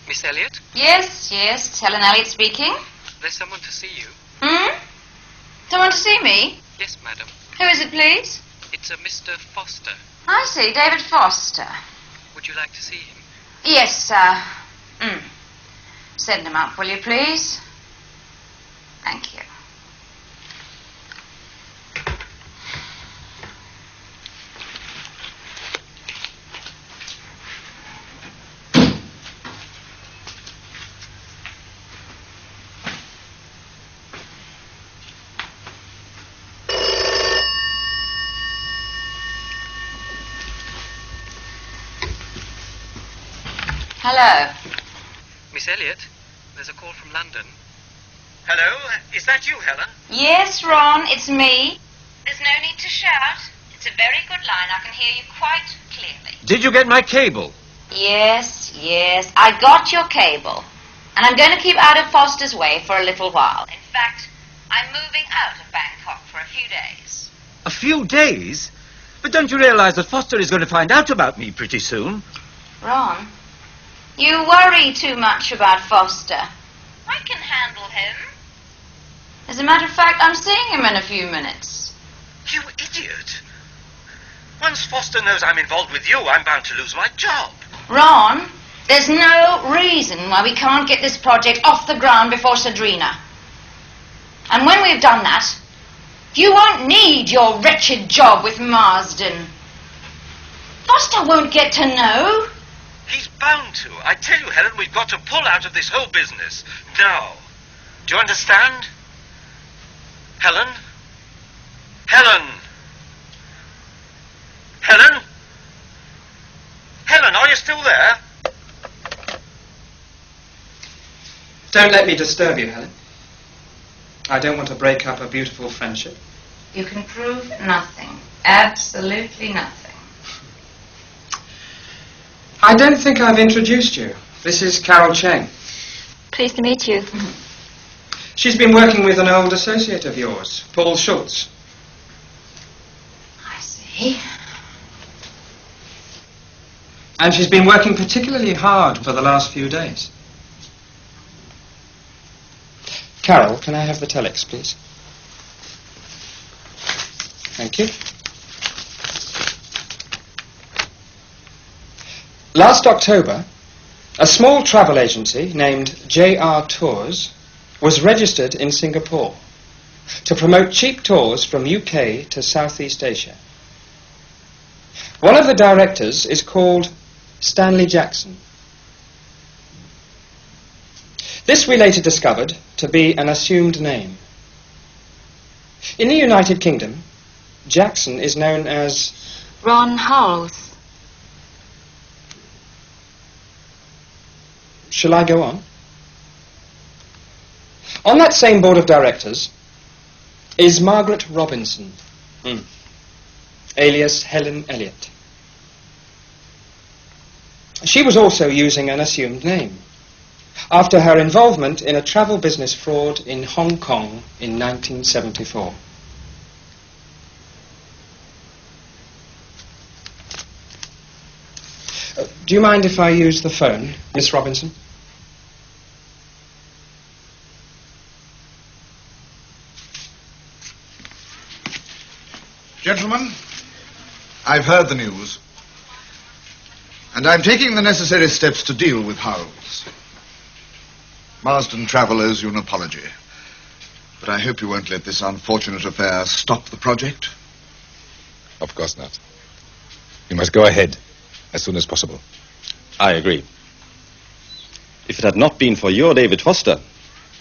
Miss Elliot? Yes, it's Helen Elliot speaking. There's someone to see you. Someone to see me? Yes, madam. Who is it, please? It's a Mr. Foster. I see, David Foster. Would you like to see him? Yes, Send him up, will you, please? Thank you. Hello. Miss Elliot, there's a call from London. Hello, is that you, Helen? Yes, Ron, it's me. There's no need to shout. It's a very good line. I can hear you quite clearly. Did you get my cable? Yes, I got your cable. And I'm going to keep out of Foster's way for a little while. In fact, I'm moving out of Bangkok for a few days. A few days? But don't you realize that Foster is going to find out about me pretty soon? Ron, you worry too much about Foster. I can handle him. As a matter of fact, I'm seeing him in a few minutes. You idiot. Once Foster knows I'm involved with you, I'm bound to lose my job. Ron, there's no reason why we can't get this project off the ground before Sadrina. And when we've done that, you won't need your wretched job with Marsden. Foster won't get to know. He's bound to. I tell you, Helen, we've got to pull out of this whole business. Now. Do you understand? Helen? Helen! Helen? Helen, are you still there? Don't let me disturb you, Helen. I don't want to break up a beautiful friendship. You can prove nothing. Absolutely nothing. I don't think I've introduced you. This is Carol Cheng. Pleased to meet you. She's been working with an old associate of yours, Paul Schultz. I see. And she's been working particularly hard for the last few days. Carol, can I have the telex, please? Thank you. Last October, a small travel agency named JR Tours was registered in Singapore. to promote cheap tours from UK to Southeast Asia. One of the directors is called Stanley Jackson. This we later discovered to be an assumed name. In the United Kingdom, Jackson is known as Ron Howells. Shall I go on? On that same board of directors is Margaret Robinson, alias Helen Elliot. She was also using an assumed name after her involvement in a travel business fraud in Hong Kong in 1974. Do you mind if I use the phone, Miss Robinson? Gentlemen, I've heard the news, and I'm taking the necessary steps to deal with Howells. Marsden Travel owes you an apology, but I hope you won't let this unfortunate affair stop the project. Of course not. We must go ahead as soon as possible. I agree. If it had not been for your David Foster,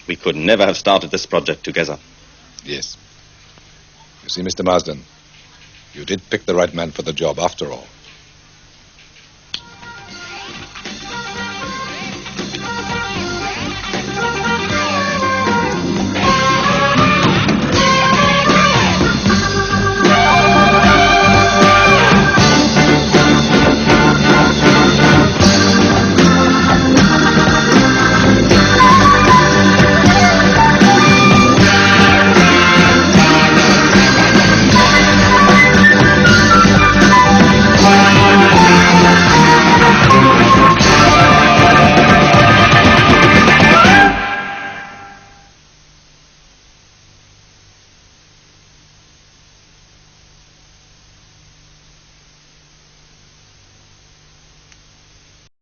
we could never have started this project together. Yes. You see, Mr. Marsden, you did pick the right man for the job after all.